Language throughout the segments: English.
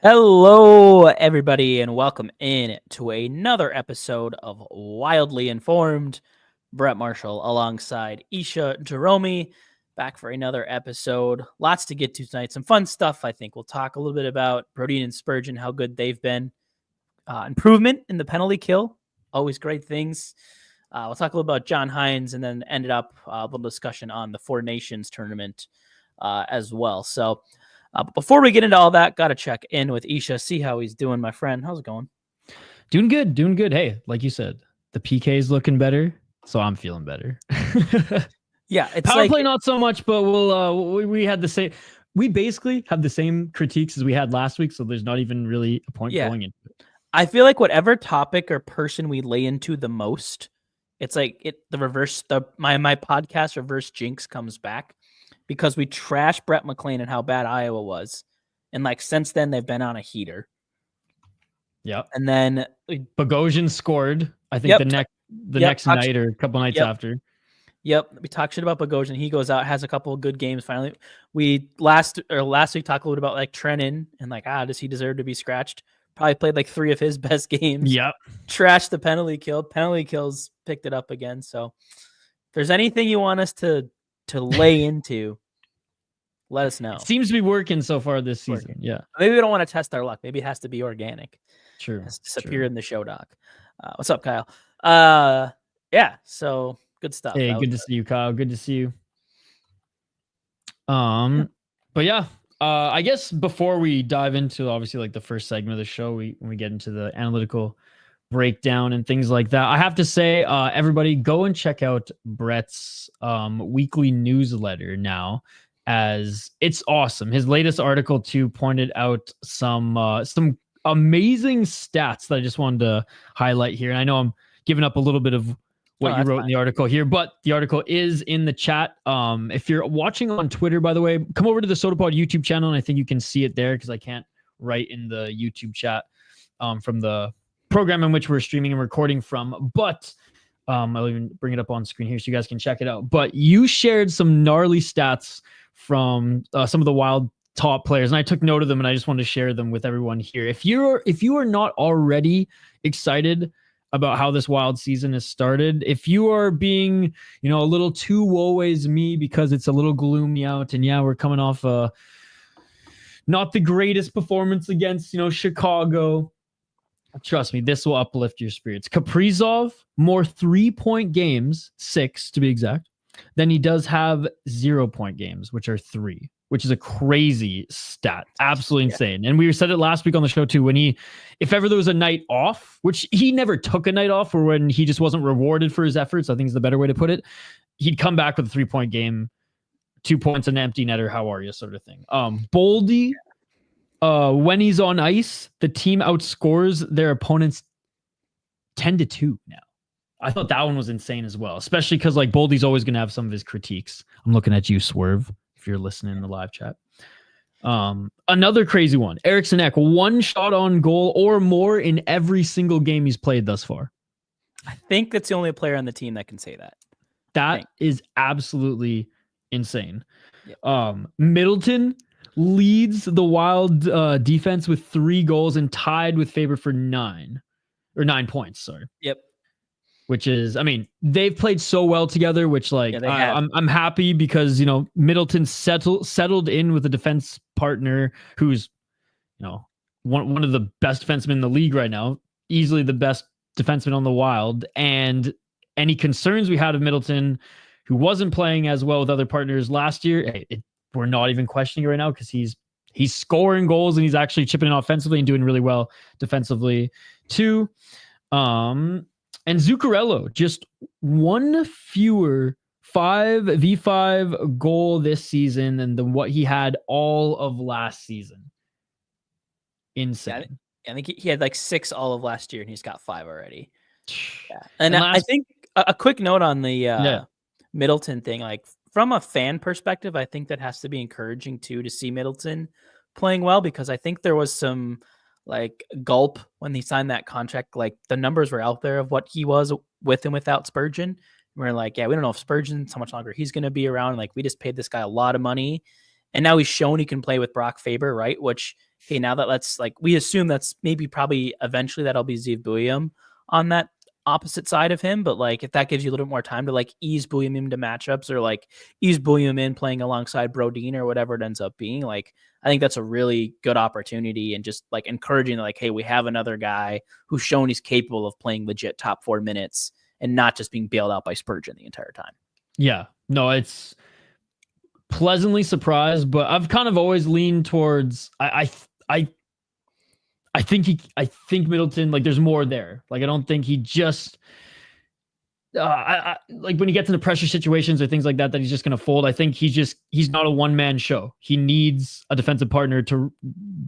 Hello, everybody, and welcome in to another episode of Wildly Informed. Brett Marshall alongside Isha Jerome, back for another episode. Lots to get to tonight. Some fun stuff, I think. We'll talk a little bit about Brodin and Spurgeon, how good they've been. Improvement in the penalty kill. Always great things. We'll talk a little about John Hines and then ended up a little discussion on the Four Nations tournament as well. So, but before we get into all that, got to check in with Isha, see how he's doing, my friend. How's it going? Doing good. Hey, like you said, the PK is looking better, so I'm feeling better. Yeah, it's power play not so much, but we had the same. We basically have the same critiques as we had last week, so there's not even really a point going into it. I feel like whatever topic or person we lay into the most, it's like my podcast reverse jinx comes back. Because we trashed Brett McLean and how bad Iowa was. And since then they've been on a heater. Yeah. And then Bogosian scored, I think the next night or a couple nights after. Yep. We talked shit about Bogosian. He goes out, has a couple of good games finally. We last week talked a little bit about Trennan and does he deserve to be scratched? Probably played 3 of his best games. Yep. Trashed the penalty kill. Penalty kills picked it up again. So if there's anything you want us to lay into, let us know. It seems to be working so far this season. Yeah. Maybe we don't want to test our luck. Maybe it has to be organic. True. It has to disappear in the show doc. What's up, Kyle? Yeah. So good stuff. Hey, good to see you, Kyle. Good to see you. But yeah, I guess before we dive into obviously the first segment of the show, when we get into the analytical breakdown and things like that, I have to say, everybody go and check out Brett's weekly newsletter now, as it's awesome. His latest article too pointed out some amazing stats that I just wanted to highlight here. And I know I'm giving up a little bit of what you wrote in the article here, but the article is in the chat. If you're watching on Twitter, by the way, come over to the Sota Pod YouTube channel, and I think you can see it there because I can't write in the YouTube chat from the program in which we're streaming and recording from. But I'll even bring it up on screen here so you guys can check it out. But you shared some gnarly stats from some of the Wild top players, and I took note of them, and I just wanted to share them with everyone here. If you are not already excited about how this Wild season has started, if you are being a little too woe is me because it's a little gloomy out, and we're coming off not the greatest performance against Chicago, trust me, this will uplift your spirits. Kaprizov, more 3-point games, 6 to be exact, than he does have 0-point games, which are 3, which is a crazy stat. Absolutely insane. And we said it last week on the show too, if ever there was a night off, which he never took a night off, or when he just wasn't rewarded for his efforts, I think is the better way to put it, he'd come back with a 3-point game, 2 points, an empty netter, how are you sort of thing. Boldy, when he's on ice, the team outscores their opponents 10-2 now. I thought that one was insane as well, especially because Boldy's always going to have some of his critiques. I'm looking at you, Swerve, if you're listening in the live chat. Another crazy one. Eriksson Ek, 1 shot on goal or more in every single game he's played thus far. I think that's the only player on the team that can say that. That is absolutely insane. Yep. Middleton leads the Wild defense with 3 goals and tied with Faber for 9 points. Sorry. Yep. Which is, they've played so well together, which I'm happy because, Middleton settled in with a defense partner who's, one of the best defensemen in the league right now, easily the best defenseman on the Wild. And any concerns we had of Middleton, who wasn't playing as well with other partners last year, we're not even questioning it right now because he's scoring goals and he's actually chipping in offensively and doing really well defensively too. And Zuccarello, just 1 fewer 5v5 goal this season than what he had all of last season. Insane. I think he had 6 all of last year, and he's got 5 already. Yeah. And I think a quick note on the Middleton thing, from a fan perspective, I think that has to be encouraging too, to see Middleton playing well, because I think there was some gulp when he signed that contract. The numbers were out there of what he was with and without Spurgeon. We're we don't know if Spurgeon's how much longer he's going to be around. We just paid this guy a lot of money, and now he's shown he can play with Brock Faber, right? Which hey, now that let's like, we assume that's maybe probably eventually that'll be Zeev Buium on that opposite side of him. But like, if that gives you a little bit more time to like ease Buium into matchups or like ease Buium in playing alongside Brodin or whatever it ends up being, like, I think that's a really good opportunity and just like encouraging like, hey, we have another guy who's shown he's capable of playing legit top 4 minutes and not just being bailed out by Spurgeon the entire time. Yeah, no, it's pleasantly surprised, but I've kind of always leaned towards I think Middleton, like there's more there. Like I don't think he just like when he gets into pressure situations or things like that he's just going to fold. I think he's not a one-man show. He needs a defensive partner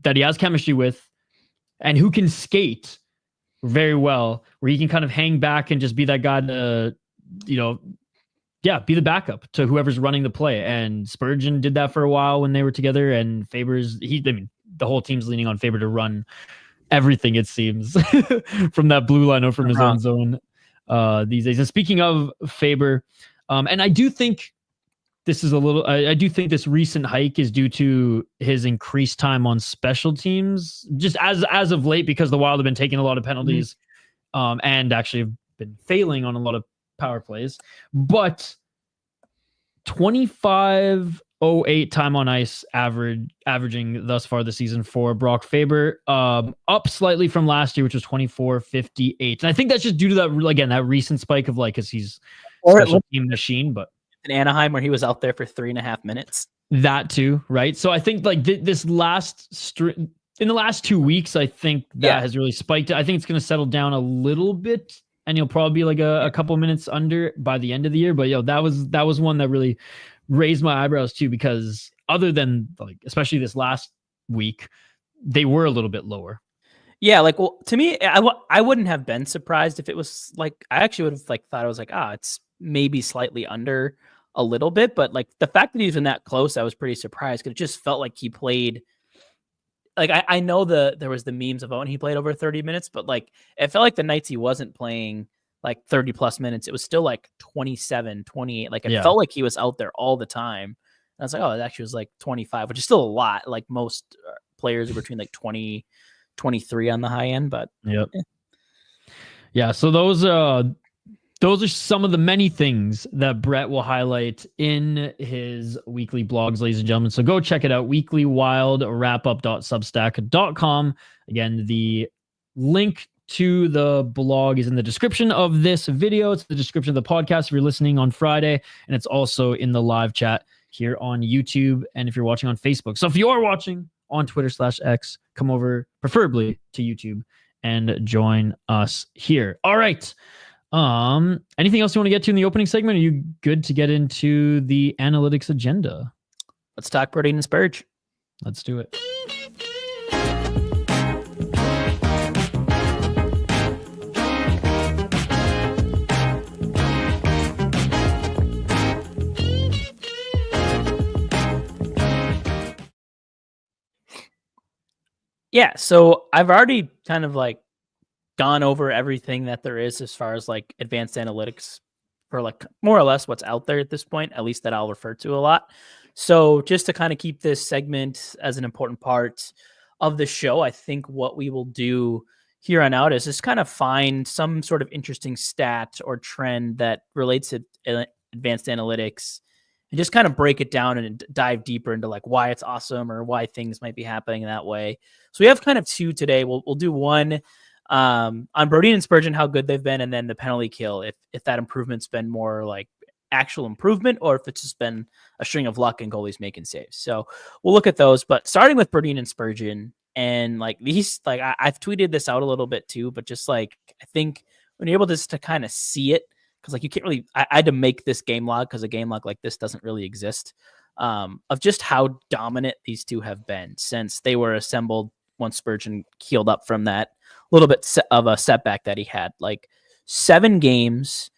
that he has chemistry with and who can skate very well, where he can kind of hang back and just be that guy to, be the backup to whoever's running the play. And Spurgeon did that for a while when they were together, and the whole team's leaning on Faber to run everything, it seems, from that blue line or from his own zone these days. And speaking of Faber, and I do think this is I do think this recent hike is due to his increased time on special teams, just as of late, because the Wild have been taking a lot of penalties, and actually have been failing on a lot of power plays. But 25:08 time on ice averaging thus far this season for Brock Faber, up slightly from last year, which was 24:58. And I think that's just due to that recent spike of because he's a special team machine. But in Anaheim, where he was out there for 3.5 minutes, that too, right? So I think this last in the last 2 weeks, I think that has really spiked. I think it's going to settle down a little bit, and he'll probably be a couple minutes under by the end of the year. But that was one that really raised my eyebrows too, because other than especially this last week, they were a little bit lower. Yeah, to me, I wouldn't have been surprised if it was I actually would have thought it was it's maybe slightly under a little bit, but the fact that he's been that close, I was pretty surprised, because it just felt like he played. I know there was the memes of when he played over 30 minutes, but it felt like the nights he wasn't playing 30 plus minutes, it was still 27, 28. It felt like he was out there all the time. And I was it actually was 25, which is still a lot. Most players are between 20, 23 on the high end, but yeah. So those are some of the many things that Brett will highlight in his weekly blogs, ladies and gentlemen. So go check it out, weeklywildwrapup.substack.com. Again, the link to the blog is in the description of this video. It's the description of the podcast if you're listening on Friday, and it's also in the live chat here on YouTube, and if you're watching on Facebook. So if you are watching on Twitter/X, come over preferably to YouTube and join us here. All right. Anything else you want to get to in the opening segment? Are you good to get into the analytics agenda? Let's talk Brodin and Spurge. Let's do it. Yeah, so I've already kind of gone over everything that there is as far as advanced analytics for more or less what's out there at this point, at least that I'll refer to a lot. So just to kind of keep this segment as an important part of the show, I think what we will do here on out is just kind of find some sort of interesting stat or trend that relates to advanced analytics and just kind of break it down and dive deeper into why it's awesome or why things might be happening that way. So we have kind of two today. We'll do one on Brodin and Spurgeon, how good they've been, and then the penalty kill, if that improvement's been more actual improvement or if it's just been a string of luck and goalies making saves. So we'll look at those, but starting with Brodin and Spurgeon, and these I've tweeted this out a little bit too, but just I think when you're able to kind of see it, because you can't really, I had to make this game log because a game log like this doesn't really exist, of just how dominant these two have been since they were assembled once Spurgeon healed up from that little bit of a setback that he had. 7 games,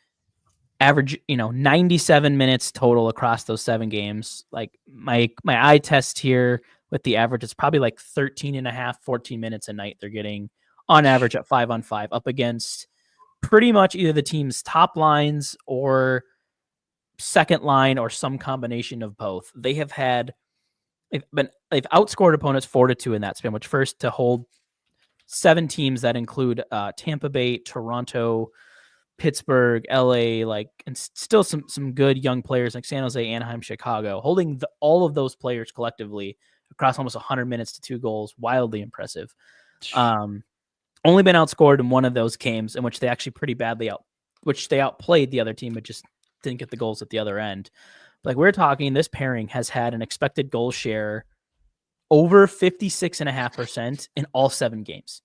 average 97 minutes total across those 7 games. My eye test here with the average, it's probably 13 and a half, 14 minutes a night they're getting on average at 5-on-5 up against pretty much either the team's top lines or second line or some combination of both. They have had they've outscored opponents 4-2 in that span, which first to hold 7 teams that include Tampa Bay, Toronto, Pittsburgh, LA, and still some good young players like San Jose, Anaheim, Chicago, holding all of those players collectively across almost 100 minutes to 2 goals, wildly impressive. Only been outscored in one of those games in which they actually pretty badly outplayed the other team, but just didn't get the goals at the other end. Like we're talking, this pairing has had an expected goal share over 56.5% in all 7 games.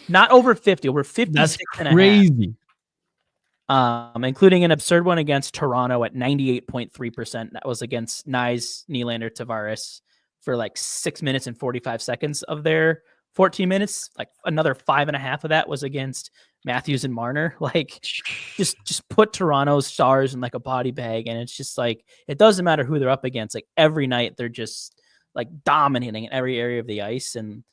Not over 50, over 56.5. That's crazy. Including an absurd one against Toronto at 98.3%. That was against Nyes, Nylander, Tavares for like 6 minutes and 45 seconds of their 14 minutes. Like another 5.5 of that was against Matthews and Marner. Like just put Toronto's stars in like a body bag, and it's just like it doesn't matter who they're up against. Like every night they're just like dominating in every area of the ice, and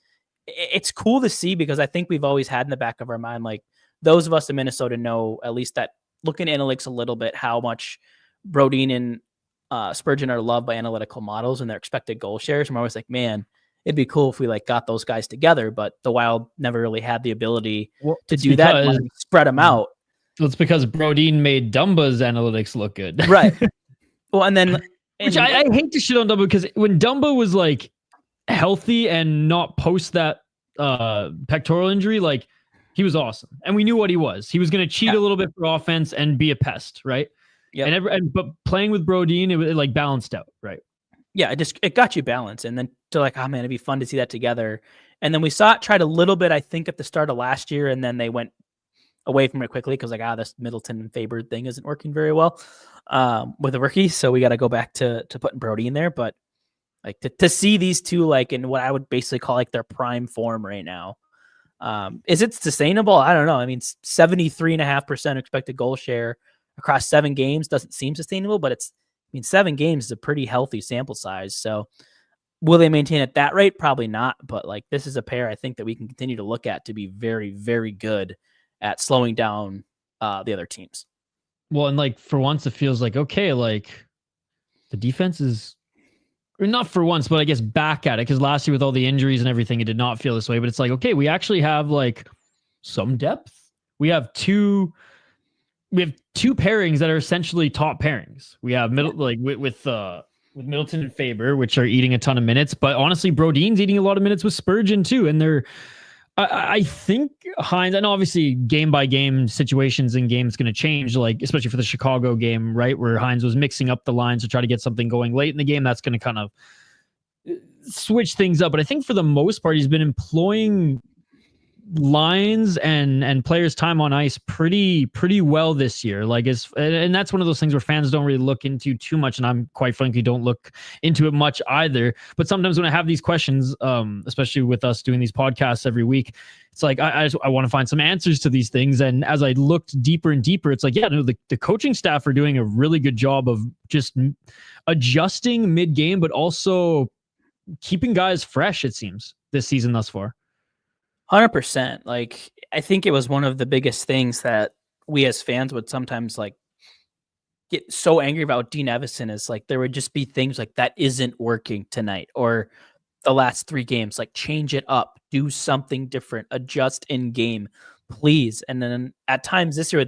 it's cool to see because I think we've always had in the back of our mind, like those of us in Minnesota know at least that looking at analytics a little bit, how much Brodin and Spurgeon are loved by analytical models and their expected goal shares. And we're always like, man, it'd be cool if we like got those guys together, but the Wild never really had the ability to do that and spread them out. Well, it's because Brodin made Dumba's analytics look good. Right. Well, and then which I hate to shit on Dumba because when Dumba was like healthy and not post that pectoral injury, like he was awesome. And we knew what he was. He was going to cheat a little bit for offense and be a pest, right? Yeah. But playing with Brodin, it like balanced out, right? Yeah, it got you balance. And then to like, oh man, it'd be fun to see that together. And then we saw it tried a little bit, I think, at the start of last year, and then they went away from it quickly because like, this Middleton and Faber thing isn't working very well with the rookies. So we got to go back to putting Brodin in there. But like to see these two like in what I would basically call like their prime form right now. Is it sustainable? I don't know. I mean, 73.5% expected goal share across 7 games doesn't seem sustainable, but 7 games is a pretty healthy sample size. So will they maintain at that rate? Probably not. But like, this is a pair I think that we can continue to look at to be very, very good at slowing down the other teams. Well, and like for once, it feels like, okay, like the defense is, or not for once, but I guess back at it, because last year with all the injuries and everything, it did not feel this way. But it's like, okay, we actually have like some depth. We have two pairings that are essentially top pairings. We have with Middleton and Faber, which are eating a ton of minutes. But honestly, Brodin's eating a lot of minutes with Spurgeon too, and they're. I think Hines, and obviously game by game situations in games going to change, like especially for the Chicago game, right, where Hines was mixing up the lines to try to get something going late in the game. That's going to kind of switch things up. But I think for the most part, he's been employing lines and players' time on ice pretty well this year. Like, and that's one of those things where fans don't really look into too much, and I'm quite frankly don't look into it much either. But sometimes when I have these questions, especially with us doing these podcasts every week, it's like I want to find some answers to these things. And as I looked deeper and deeper, it's like, yeah, no, the coaching staff are doing a really good job of just adjusting mid-game, but also keeping guys fresh, it seems, this season thus far. 100%. Like, I think it was one of the biggest things that we as fans would sometimes like get so angry about Dean Evison is like, there would just be things like that isn't working tonight or the last 3 games, like change it up, do something different, adjust in game, please. And then at times this year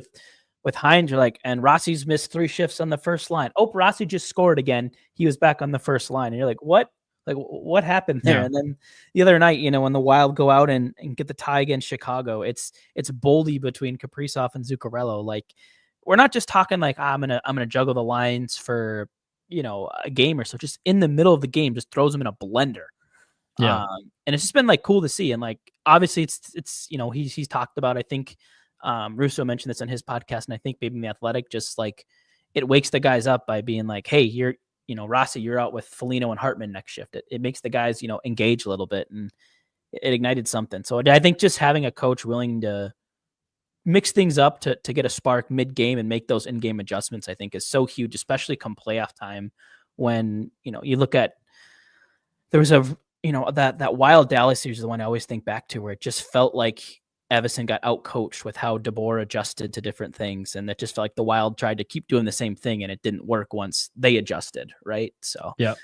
with Hines, you're like, and Rossi's missed 3 shifts on the first line. Oh, Rossi just scored again. He was back on the first line. And you're like, what? Like, what happened there? Yeah. And then the other night, when the Wild go out and get the tie against Chicago, it's Boldy between Kaprizov and Zuccarello. Like, we're not just talking like, I'm gonna juggle the lines for a game or so. Just in the middle of the game, just throws them in a blender. Yeah, and it's just been like cool to see. And like, obviously, it's he's talked about. I think Russo mentioned this on his podcast, and I think maybe in The Athletic, just like it wakes the guys up by being like, hey, Rossi, you're out with Foligno and Hartman next shift. It makes the guys, engage a little bit, and it ignited something. So I think just having a coach willing to mix things up to get a spark mid-game and make those in-game adjustments, I think is so huge, especially come playoff time when, you look at, there was that Wild Dallas series is the one I always think back to, where it just felt like Evison got out-coached with how DeBoer adjusted to different things, and it just felt like the Wild tried to keep doing the same thing, and it didn't work once they adjusted, right? So yeah,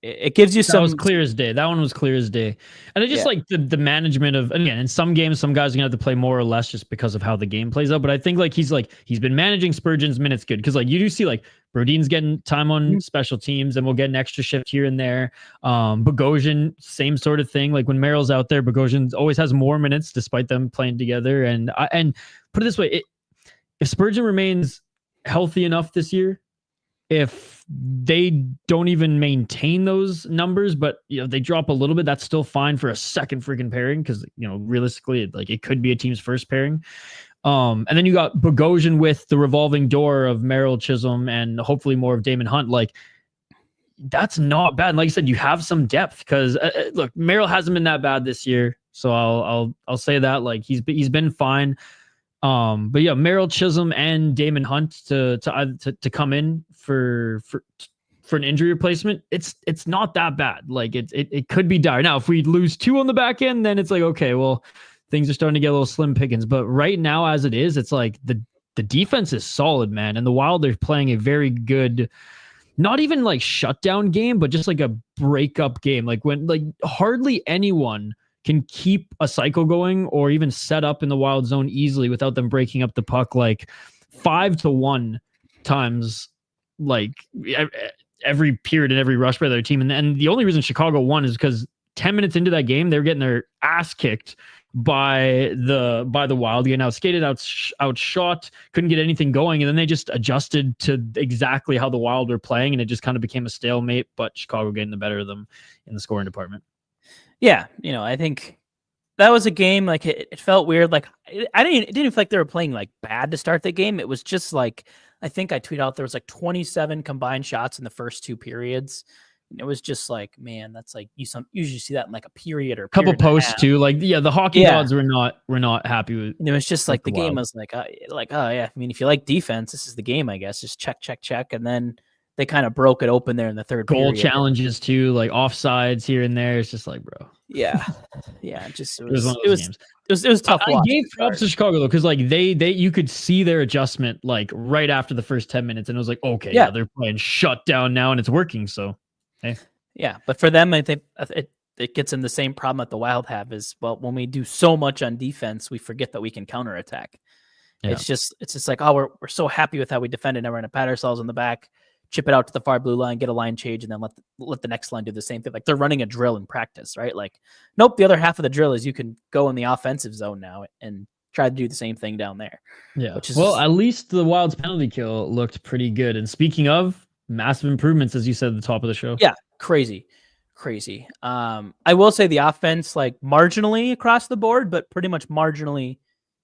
it gives you That was some. clear as day. That one was clear as day. And I just like the management of, again, in some games, some guys are gonna have to play more or less just because of how the game plays out. But I think he's been managing Spurgeon's minutes good, because like you do see like Brodin's getting time on special teams, and we'll get an extra shift here and there. Bogosian, same sort of thing. Like when Merrill's out there, Bogosian always has more minutes despite them playing together. And put it this way, if Spurgeon remains healthy enough this year, if they don't even maintain those numbers, but they drop a little bit, that's still fine for a second freaking pairing, because realistically, it could be a team's first pairing. And then you got Bogosian with the revolving door of Merrill, Chisholm, and hopefully more of Damon Hunt. Like, that's not bad. And like I said, you have some depth, because look, Merrill hasn't been that bad this year, so I'll say that. Like, he's been fine. But yeah, Merrill, Chisholm, and Damon Hunt to come in for an injury replacement, it's not that bad. Like it could be dire. Now, if we lose 2 on the back end, then it's like, okay, well, things are starting to get a little slim pickings. But right now, as it is, it's like the defense is solid, man. And the Wild are playing a very good, not even like shutdown game, but just like a breakup game. Like when hardly anyone can keep a cycle going or even set up in the Wild zone easily without them breaking up the puck, like 5-1 times, like every period and every rush by their team. And the only reason Chicago won is because 10 minutes into that game, they were getting their ass kicked by the Wild, getting outskated, outshot, couldn't get anything going. And then they just adjusted to exactly how the Wild were playing, and it just kind of became a stalemate, but Chicago getting the better of them in the scoring department. Yeah, I think that was a game, like it felt weird. Like it didn't feel like they were playing like bad to start the game. It was just like, I think I tweeted out there was like 27 combined shots in the first 2 periods. And it was just like, man, that's like you usually see that in like a period or a couple period posts too. Like, yeah, the hockey gods were not happy with. And it was just like the game was like, oh yeah. I mean, if you like defense, this is the game, I guess. Just check, and then they kind of broke it open there in the third goal period. Challenges too, like offsides here and there. It's just like, bro. Yeah. Just it was one of those games. It was tough. I gave props to Chicago though, because like they you could see their adjustment like right after the first 10 minutes, and it was like, okay, yeah, they're playing shut down now, and it's working. So, hey. Yeah, but for them, I think it gets in the same problem that the Wild have is, well, when we do so much on defense, we forget that we can counterattack. Yeah. It's just like, oh, we're so happy with how we defended, and we're going to pat ourselves on the back, chip it out to the far blue line, get a line change, and then let the next line do the same thing. Like they're running a drill in practice, right? Like, nope, the other half of the drill is you can go in the offensive zone now and try to do the same thing down there. Yeah. Well, at least the Wild's penalty kill looked pretty good. And speaking of massive improvements, as you said at the top of the show. Yeah, crazy. I will say the offense, like marginally across the board, but pretty much marginally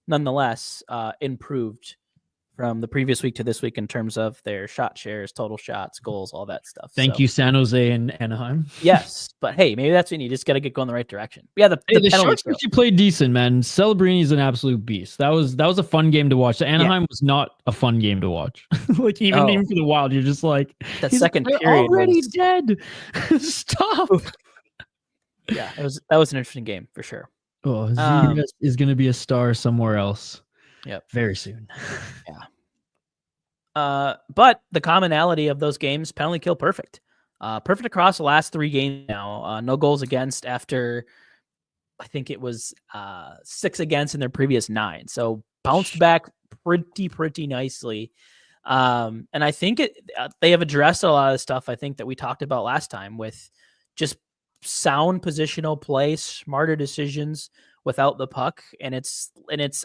nonetheless improved from the previous week to this week in terms of their shot shares, total shots, goals, all that stuff. Thank you, San Jose and Anaheim. Yes, but hey, maybe that's when you just got to get going the right direction. Yeah, the Sharks actually played decent, man. Celebrini is an absolute beast. That was a fun game to watch. The Anaheim was not a fun game to watch. Like even for the Wild, you're just like, that second period already dead. Stop. Yeah, that was an interesting game for sure. Oh, Zebra is going to be a star somewhere else. Yep. Very soon. Yeah. But the commonality of those games, penalty kill perfect. Perfect across the last 3 games now. No goals against after, I think it was 6 against in their previous 9. So bounced back pretty nicely. And I think they have addressed a lot of the stuff I think that we talked about last time with just sound positional play, smarter decisions without the puck. And it's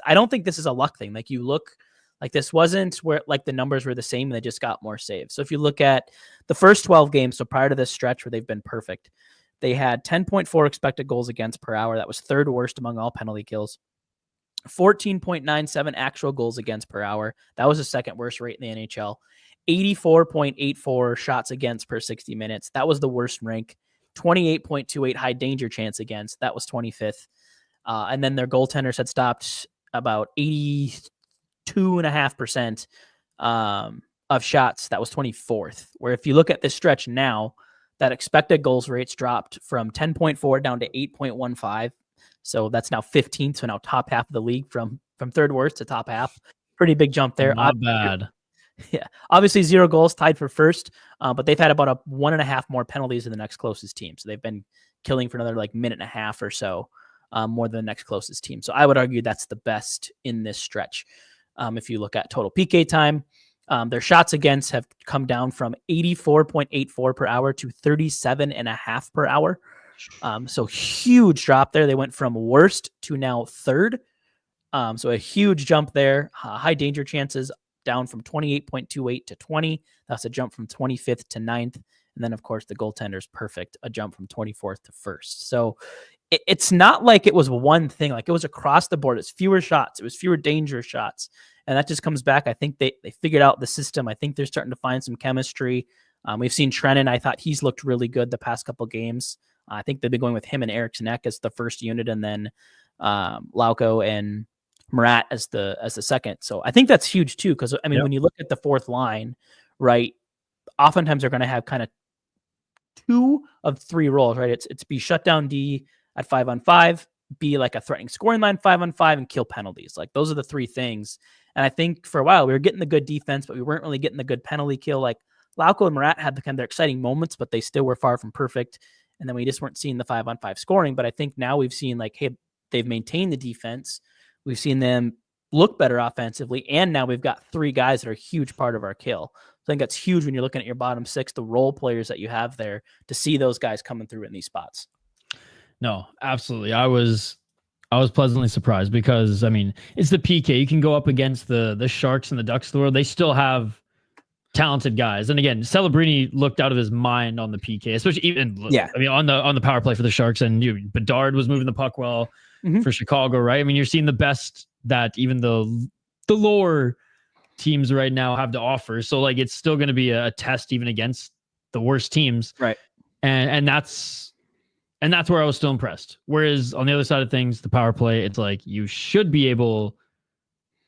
I don't think this is a luck thing. Like you look, like this wasn't where like the numbers were the same, they just got more saves. So if you look at the first 12 games, so prior to this stretch where they've been perfect, they had 10.4 expected goals against per hour. That was 3rd worst among all penalty kills. 14.97 actual goals against per hour. That was the 2nd worst rate in the NHL. 84.84 shots against per 60 minutes. That was the worst rank. 28.28 high danger chance against. That was 25th. And then their goaltenders had stopped about 82.5% of shots. That was 24th. Where if you look at this stretch now, that expected goals rates dropped from 10.4 down to 8.15. So that's now 15th. So now top half of the league from 3rd worst to top half. Pretty big jump there. Not bad. Yeah, obviously 0 goals, tied for first, but they've had about a 1.5 more penalties than the next closest team. So they've been killing for another like minute and a half or so, more than the next closest team. So I would argue that's the best in this stretch. If you look at total PK time, their shots against have come down from 84.84 per hour to 37.5 per hour. So huge drop there. They went from worst to now third. So a huge jump there. High danger chances down from 28.28 to 20. That's a jump from 25th to 9th. And then, of course, the goaltender's perfect, a jump from 24th to 1st. So it's not like it was one thing. Like, it was across the board. It's fewer shots. It was fewer dangerous shots. And that just comes back. I think they figured out the system. I think they're starting to find some chemistry. We've seen Trennan. I thought he's looked really good the past couple games. I think they've been going with him and Eriksson Ek as the first unit, and then Lauko and Murat as the second. So I think that's huge too, because I mean, when you look at the fourth line, right, oftentimes they're going to have kind of 2 of 3 roles, right? It's be shutdown D at 5-on-5, be like a threatening scoring line 5-on-5, and kill penalties. Like, those are the 3 things. And I think for a while we were getting the good defense, but we weren't really getting the good penalty kill. Like, Lauko and Murat had the kind of their exciting moments, but they still were far from perfect. And then we just weren't seeing the 5-on-5 scoring. But I think now we've seen, like, hey, they've maintained the defense. We've seen them look better offensively. And now we've got 3 guys that are a huge part of our kill. So I think that's huge when you're looking at your bottom 6, the role players that you have there, to see those guys coming through in these spots. No, absolutely. I was pleasantly surprised because, I mean, it's the PK. You can go up against the Sharks and the Ducks of the world. They still have talented guys. And again, Celebrini looked out of his mind on the PK, especially even, I mean, on the power play for the Sharks, and Bedard was moving the puck well for Chicago, right? I mean, you're seeing the best that even the lower teams right now have to offer. So, like, it's still going to be a test even against the worst teams. Right. And that's where I was still impressed. Whereas on the other side of things, the power play, it's like you should be able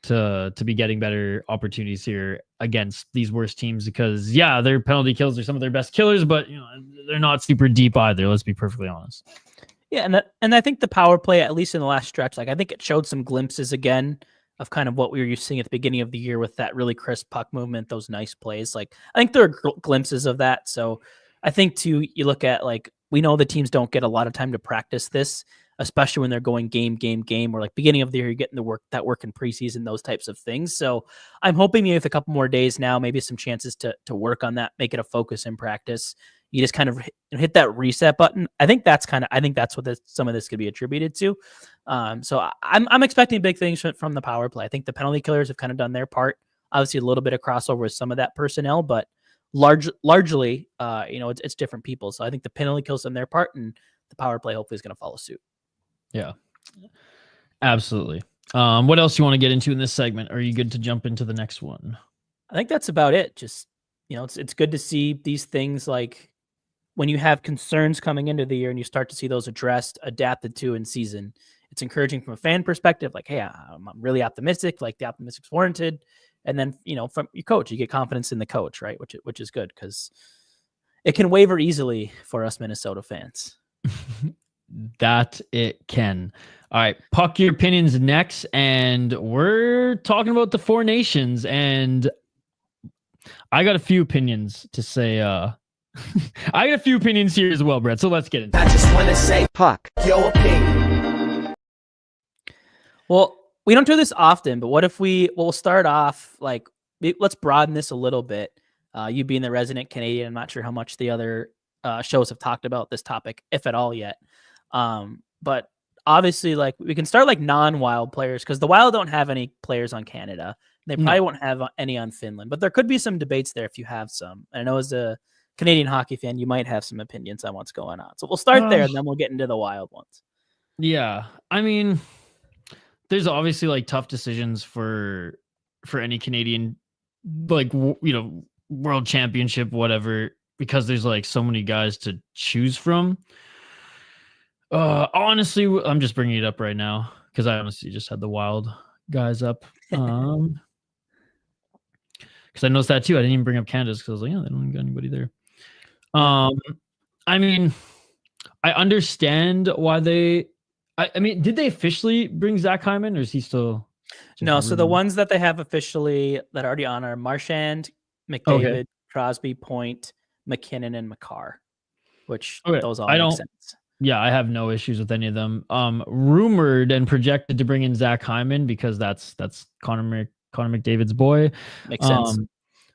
to be getting better opportunities here against these worst teams, because their penalty kills are some of their best killers, but they're not super deep either. Let's be perfectly honest. Yeah, and I think the power play, at least in the last stretch, like, I think it showed some glimpses again of kind of what we were used to seeing at the beginning of the year with that really crisp puck movement, those nice plays. Like, I think there are glimpses of that. So I think too, you look at, like, we know the teams don't get a lot of time to practice this, especially when they're going game, or like beginning of the year, you're getting that work in preseason, those types of things. So I'm hoping maybe with a couple more days now, maybe some chances to work on that, make it a focus in practice. You just kind of hit that reset button. I think that's what some of this could be attributed to. So I'm expecting big things from the power play. I think the penalty killers have kind of done their part. Obviously, a little bit of crossover with some of that personnel, but largely, it's different people. So I think the penalty kills done their part, and the power play hopefully is going to follow suit. Yeah, absolutely. What else you want to get into in this segment? Are you good to jump into the next one? I think that's about it. Just, it's good to see these things, like, when you have concerns coming into the year and you start to see those addressed, adapted to in season. It's encouraging from a fan perspective. Like, hey, I'm really optimistic. Like, the optimistic's warranted. And then, from your coach, you get confidence in the coach, right? Which is good, because it can waver easily for us Minnesota fans. That it can. All right, Puck Your Opinions next, and we're talking about the 4 nations, and I got a few opinions to say. I got a few opinions here as well, Brett, so let's get into it. I just want to say, Puck Your Opinion. Well, we don't do this often, but what if we'll start off, like, let's broaden this a little bit. You being the resident Canadian, I'm not sure how much the other shows have talked about this topic, if at all yet. But obviously, like, we can start like non-Wild players, because the Wild don't have any players on Canada. They probably won't have any on Finland, but there could be some debates there if you have some. And I know as a Canadian hockey fan, you might have some opinions on what's going on. So we'll start there, and then we'll get into the Wild ones. Yeah, I mean, there's obviously like tough decisions for any Canadian, like, world championship, whatever, because there's like so many guys to choose from. Honestly, I'm just bringing it up right now because I honestly just had the Wild guys up. Because I noticed that too. I didn't even bring up Canada's because I was like, they don't even got anybody there. I mean, I understand why they. I mean, did they officially bring Zach Hyman, or is he still? No, so the ones that they have officially that are already on are Marchand, McDavid, Crosby, Point, McKinnon, and McCarr, which those all make sense. Yeah, I have no issues with any of them. Rumored and projected to bring in Zach Hyman because that's Connor McDavid's boy. Makes sense.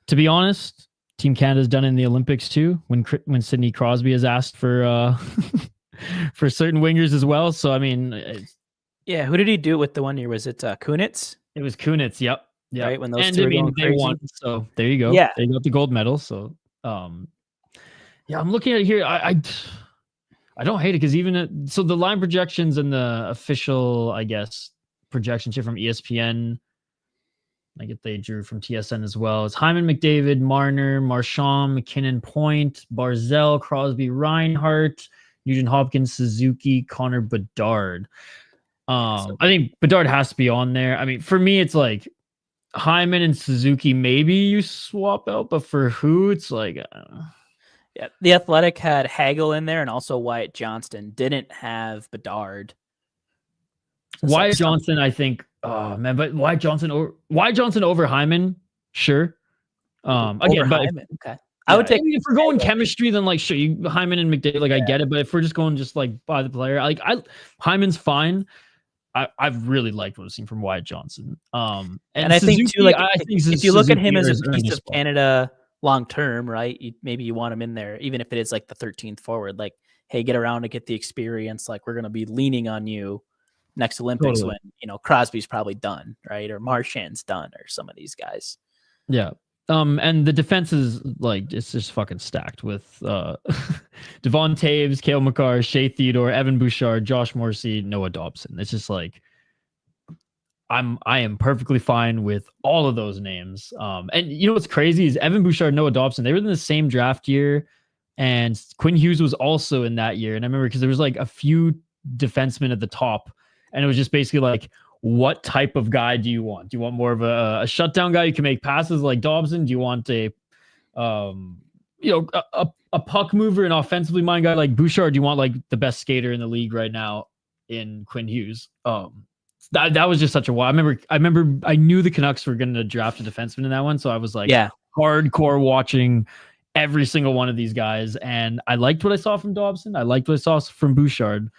To be honest, Team Canada's done it in the Olympics too. When Sidney Crosby has asked for for certain wingers as well. So I mean, who did he do it with the one year? Was it Kunitz? It was Kunitz. Yep. Right when those two were going they crazy. won. So there you go. Yeah, they got the gold medal. So I'm looking at it here. I don't hate it because even so the line projections and the official, I guess, projection shit from ESPN, I get they drew from TSN as well. It's Hyman, McDavid, Marner, Marchand, McKinnon, Point, Barzell, Crosby, Reinhart, Nugent Hopkins, Suzuki, Connor Bedard. I think Bedard has to be on there. I mean, for me, it's like Hyman and Suzuki. Maybe you swap out, but for who? It's like. Yeah, the Athletic had Hagel in there and also Wyatt Johnston. Didn't have Bedard. So Wyatt Johnston, I think. Oh man, but Wyatt Johnston over Hyman, sure. Again, but Hyman, okay. I would take. I mean, if we're going chemistry, then like sure, Hyman and McDavid, like I get it. But if we're just going just like by the player, like Hyman's fine. I've really liked what I've seen from Wyatt Johnson. And I Suzuki, think too, like if you look at him as a piece piece of Canada long term, right? Maybe you want him in there, even if it is like the 13th forward. Like, hey, get around to get the experience. Like, we're going to be leaning on you next Olympics when Crosby's probably done, right? Or Marchand's done, or some of these guys. Yeah. And the defense is like it's just fucking stacked with Devon Taves, Cale Makar, Shea Theodore, Evan Bouchard, Josh Morrissey, Noah Dobson. It's just like I am perfectly fine with all of those names. And you know what's crazy is Evan Bouchard, Noah Dobson, they were in the same draft year, and Quinn Hughes was also in that year. And I remember because there was like a few defensemen at the top, and it was just basically like, what type of guy do you want? Do you want more of a shutdown guy who can make passes like Dobson? Do you want a puck mover, an offensively minded guy like Bouchard? Do you want like the best skater in the league right now in Quinn Hughes? That was just such a wild. I remember I knew the Canucks were going to draft a defenseman in that one, so I was like hardcore watching every single one of these guys, and I liked what I saw from Dobson. I liked what I saw from Bouchard.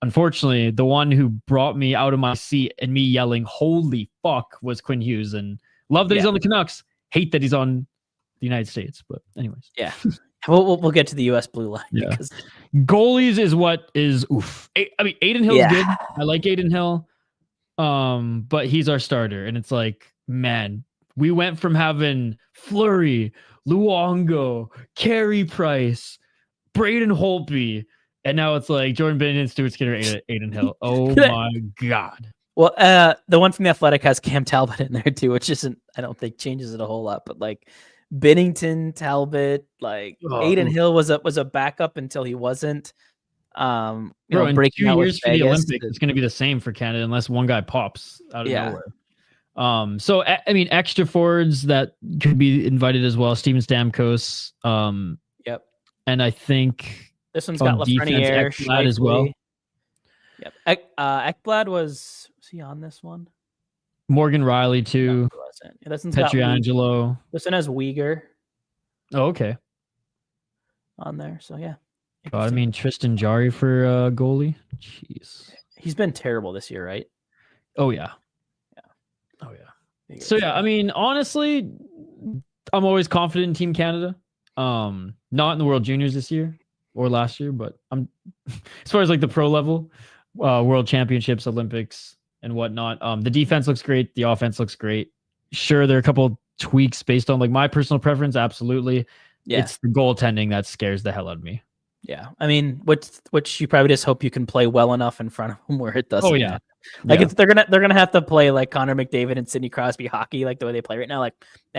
Unfortunately, the one who brought me out of my seat and me yelling, "Holy fuck," was Quinn Hughes. And love that he's on the Canucks. Hate that he's on the United States. But anyways, we'll get to the U.S. blue line. Yeah. Because goalies is what is oof. I mean, Aiden Hill's good. I like Aiden Hill. But he's our starter, and it's like, man, we went from having Fleury, Luongo, Carey Price, Braden Holtby. And now it's like Jordan Bennington, Stuart Skinner, Aiden Hill. Oh my God. Well, the one from the Athletic has Cam Talbot in there too, which isn't, I don't think changes it a whole lot, but like Bennington, Talbot, like Aiden Hill was a backup until he wasn't. Bro, in 2 years for the Olympics, it's going to be the same for Canada unless one guy pops out of nowhere. So I mean, extra forwards that could be invited as well. Steven Stamkos. Yep. And I think. This one's got Lafreniere, Ekblad as well. Yep. Ekblad was he on this one? Morgan Riley too. No, he wasn't. Yeah, this one's Pietrangelo. This one has Uyghur. Oh, okay. On there, so yeah. God, I mean Tristan Jarry for goalie. Jeez. He's been terrible this year, right? Oh yeah. Oh yeah. So yeah, I mean, honestly, I'm always confident in Team Canada. Not in the World Juniors this year. Or last year, but I'm as far as like the pro level, World Championships, Olympics, and whatnot. The defense looks great. The offense looks great. Sure, there are a couple tweaks based on like my personal preference. Absolutely, it's the goaltending that scares the hell out of me. Yeah, I mean, which you probably just hope you can play well enough in front of them where it doesn't. Oh yeah, like if they're gonna have to play like Connor McDavid and Sidney Crosby hockey, like the way they play right now. Like,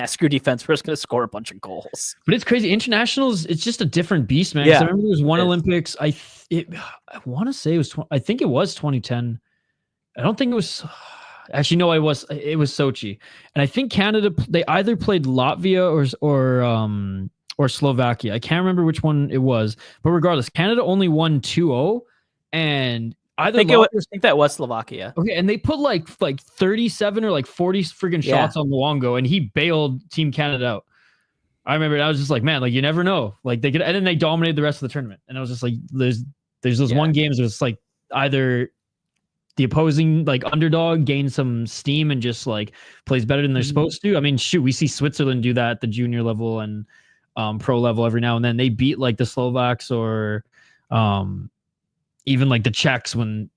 screw defense. We're just gonna score a bunch of goals. But it's crazy. Internationals, it's just a different beast, man. Yeah, I remember there was one Olympics. I want to say it was. I think it was 2010. I don't think it was. Actually, no, it was Sochi, and I think Canada. They either played Latvia or Slovakia. I can't remember which one it was, but regardless, Canada only won 2-0, and either I Locke think that was Slovakia. Okay, and they put like 37 or like 40 friggin' shots on Luongo, and he bailed Team Canada out. I remember I was just like, man, like you never know. Like they could, and then they dominated the rest of the tournament. And I was just like, there's those one games where it's like either the opposing like underdog gains some steam and just like plays better than they're supposed to. I mean, shoot, we see Switzerland do that at the junior level and pro level every now and then. They beat like the Slovaks or even like the Czechs when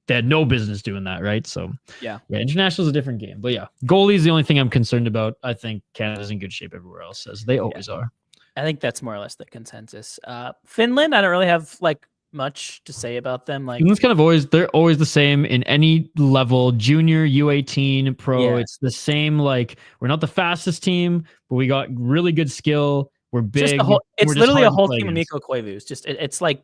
they had no business doing that, right? So yeah, international is a different game. But yeah, goalie is the only thing I'm concerned about. I think Canada's in good shape everywhere else, as they always are. I think that's more or less the consensus. Finland, I don't really have like much to say about them. Like Finland's kind of they're always the same in any level, junior, U18, pro. It's the same. Like we're not the fastest team, but we got really good skill. We're big. It's literally a whole team of Mikko Koivus. Just it's like.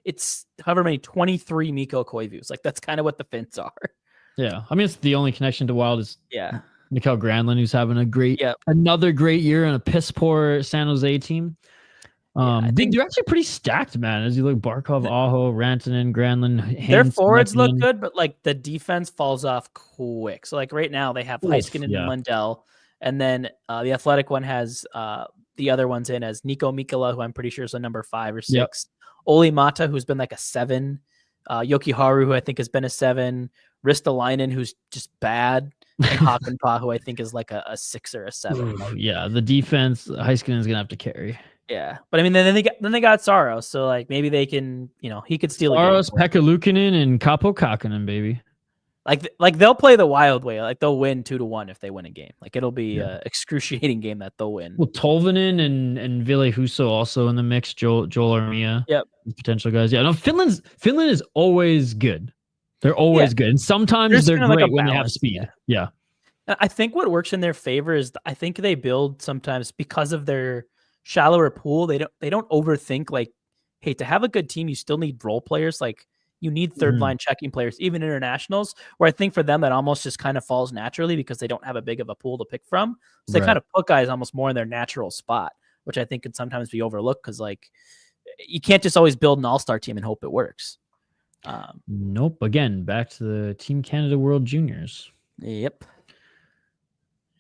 It's however many 23 Mikko Koivus. Like that's kind of what the Finns are. Yeah, I mean it's the only connection to Wild is Mikael Granlund, who's having another great year on a piss poor San Jose team. I think they're actually pretty stacked, man. As you look, Barkov, Aho, Rantanen, Granlund, their forwards look good, but like the defense falls off quick. So like right now they have Heiskanen and Lundell, and then the Athletic one has the other ones in as Nico Mikkola, who I'm pretty sure is a number 5 or 6. Yep. Oli Mata, who's been like a 7, Yoki Haru, who I think has been a 7, Ristolainen, who's just bad, and Hakanpää, who I think is like a 6 or a 7. Yeah, the defense, Heiskanen is gonna have to carry. Yeah, but I mean, then they got Saros, so like maybe they can, he could steal Saros, Pekka Luukkonen, and Kaapo Kakkonen, baby. Like they'll play the Wild way. Like they'll win 2-1 if they win a game. Like it'll be an excruciating game that they'll win. Well, Tolvanen and Ville Husso also in the mix. Joel Armia. Yep. Potential guys. Yeah. No, Finland is always good. They're always good, and sometimes they're great when they have speed. Yeah. I think what works in their favor is I think they build sometimes because of their shallower pool. They don't overthink. Like, hey, to have a good team, you still need role players. Like. You need third line checking players, even internationals, where I think for them that almost just kind of falls naturally because they don't have a big of a pool to pick from. So they kind of put guys almost more in their natural spot, which I think can sometimes be overlooked because like you can't just always build an all-star team and hope it works. Nope. Again, back to the Team Canada World Juniors. Yep.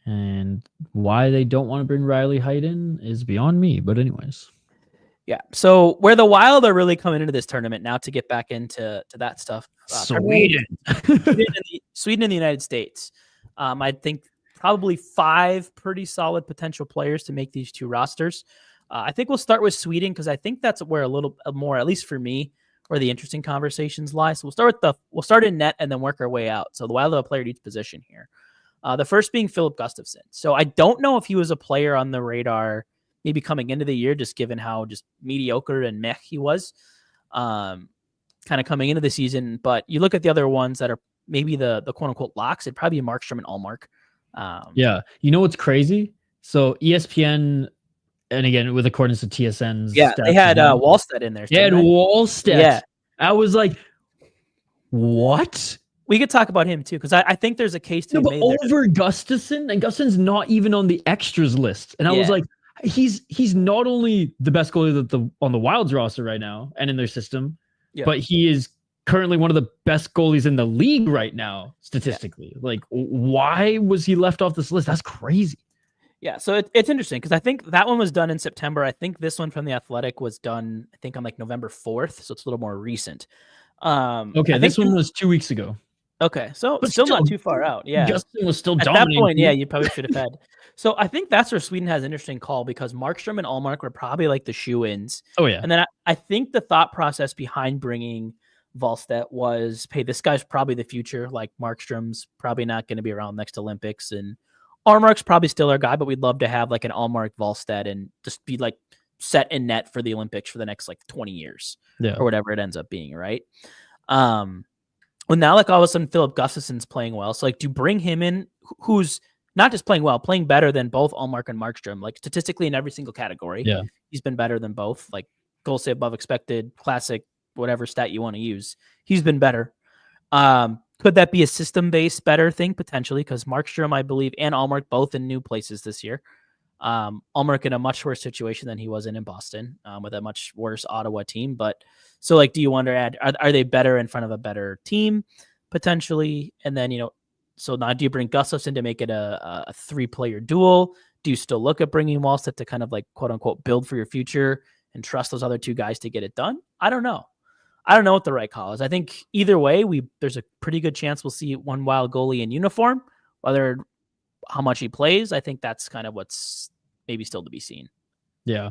And why they don't want to bring Riley Heidt in is beyond me. But anyways. Yeah. So where the Wild are really coming into this tournament now to get back into that stuff. Sweden and the United States. I think probably 5 pretty solid potential players to make these 2 rosters. I think we'll start with Sweden because I think that's where a little more, at least for me, where the interesting conversations lie. So we'll start in net and then work our way out. So the Wild have a player at each position here. The first being Philip Gustafsson. So I don't know if he was a player on the radar maybe coming into the year, just given how just mediocre and meh he was kind of coming into the season. But you look at the other ones that are maybe the quote unquote locks, it'd probably be Markstrom and Allmark. Yeah. You know what's crazy? So ESPN, and again, with accordance to TSN's. Yeah, they had Wallstedt in there. They had Wallstedt. Yeah. I was like, what? We could talk about him too, because I think there's a case to be made over Gustafsson, and Gustafsson's not even on the extras list. And I was like, he's not only the best goalie on the Wild's roster right now and in their system, but he is currently one of the best goalies in the league right now, statistically. Like, why was he left off this list? That's crazy. Yeah, so it's interesting because I think that one was done in September. I think this one from The Athletic was done, I think, on like November 4th, so it's a little more recent. Okay, this one was 2 weeks ago. Okay, so but still not too far out. Yeah, Justin was still at dominating. That point, yeah, you probably should have had. So I think that's where Sweden has an interesting call because Markstrom and Allmark were probably like the shoe-ins. Oh, yeah. And then I think the thought process behind bringing Wallstedt was, hey, this guy's probably the future. Like Markstrom's probably not going to be around next Olympics, and Allmark's probably still our guy, but we'd love to have like an Allmark Wallstedt and just be like set in net for the Olympics for the next like 20 years or whatever it ends up being, right? Well, now like all of a sudden Philip Gustafsson's playing well. So like do you bring him in who's not just playing well, playing better than both Allmark and Markstrom, like statistically in every single category. Yeah. He's been better than both, like goal save above expected, classic, whatever stat you want to use. He's been better. Could that be a system-based better thing? Potentially, because Markstrom, I believe, and Allmark both in new places this year. Ulmerich in a much worse situation than he was in Boston, with a much worse Ottawa team. But so, like, do you wonder, are they better in front of a better team potentially? And then, so now do you bring Gustafsson to make it a 3-player duel? Do you still look at bringing Wallstedt to kind of like quote unquote build for your future and trust those other 2 guys to get it done? I don't know. I don't know what the right call is. I think either way, there's a pretty good chance we'll see one Wild goalie in uniform. Whether how much he plays, I think that's kind of what's maybe still to be seen. Yeah,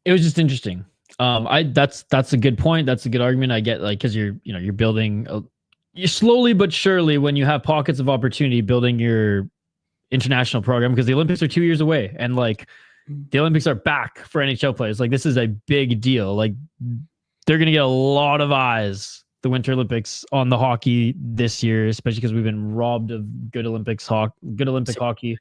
it was just interesting. That's a good point. That's a good argument. I get, like, because you're building you slowly but surely, when you have pockets of opportunity, building your international program, because the Olympics are 2 years away, and like the Olympics are back for NHL players. Like, this is a big deal. Like, they're going to get a lot of eyes, the Winter Olympics, on the hockey this year, especially because we've been robbed of good Olympic hockey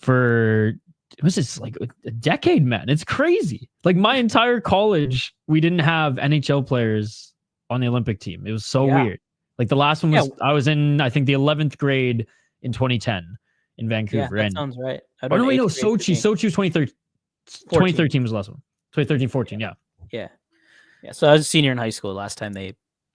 for, it was just like a decade, man. It's crazy. Like, my entire college, we didn't have NHL players on the Olympic team. It was so weird. Like, the last one was, I was in, I think, the 11th grade in 2010 in Vancouver. Yeah, that sounds right. Oh, no, wait, no, Sochi was 2013. 2013 was the last one. 2013, 14, yeah. Yeah. So I was a senior in high school last time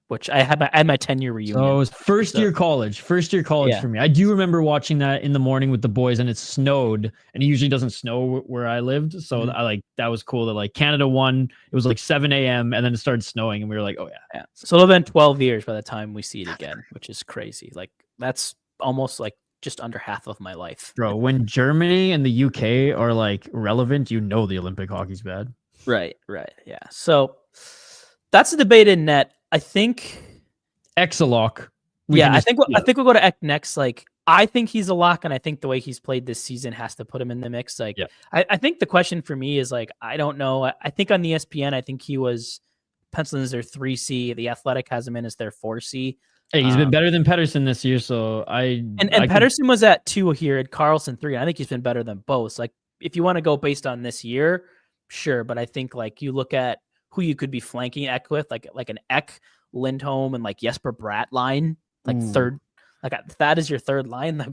which I had my 10-year reunion. So it was first year college for me. I do remember watching that in the morning with the boys, and it snowed, and it usually doesn't snow where I lived. So that was cool that, like, Canada won. It was like 7 a.m. and then it started snowing, and we were like, oh yeah. So it'll have been 12 years by the time we see it again, which is crazy. Like, that's almost like just under half of my life. Bro, when Germany and the UK are like relevant, the Olympic hockey's bad. Right. Yeah. So that's a debate in net. I think X a lock. I think we'll go to Ek next. Like, I think he's a lock, and I think the way he's played this season has to put him in the mix. Like, I think the question for me is, like, I don't know. I think on the ESPN, I think he was penciled as their 3C. The Athletic has him in as their 4C. Hey, he's been better than Pettersson this year, so Pettersson was at 2 here, at Carlson 3. I think he's been better than both. Like, if you want to go based on this year, sure, but I think, like, you look at who you could be flanking Ek with, like an Ek, Lindholm, and like Jesper Bratt line, like third, like that is your third line. Like,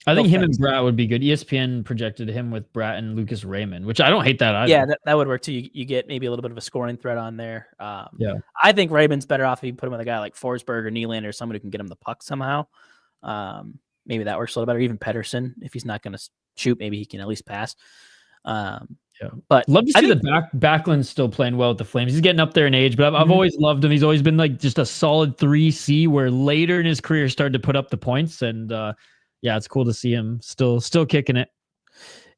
I think him and Bratt would be good. ESPN projected him with Bratt and Lucas Raymond, which I don't hate that either. Yeah, that would work too. You get maybe a little bit of a scoring threat on there. I think Raymond's better off if you put him with a guy like Forsberg or Nylander, or someone who can get him the puck somehow. Maybe that works a little better. Even Pettersson, if he's not going to shoot, maybe he can at least pass. But love to see the Backlund's still playing well with the Flames. He's getting up there in age, but I've always loved him. He's always been like just a solid 3C, where later in his career started to put up the points, and it's cool to see him still kicking it.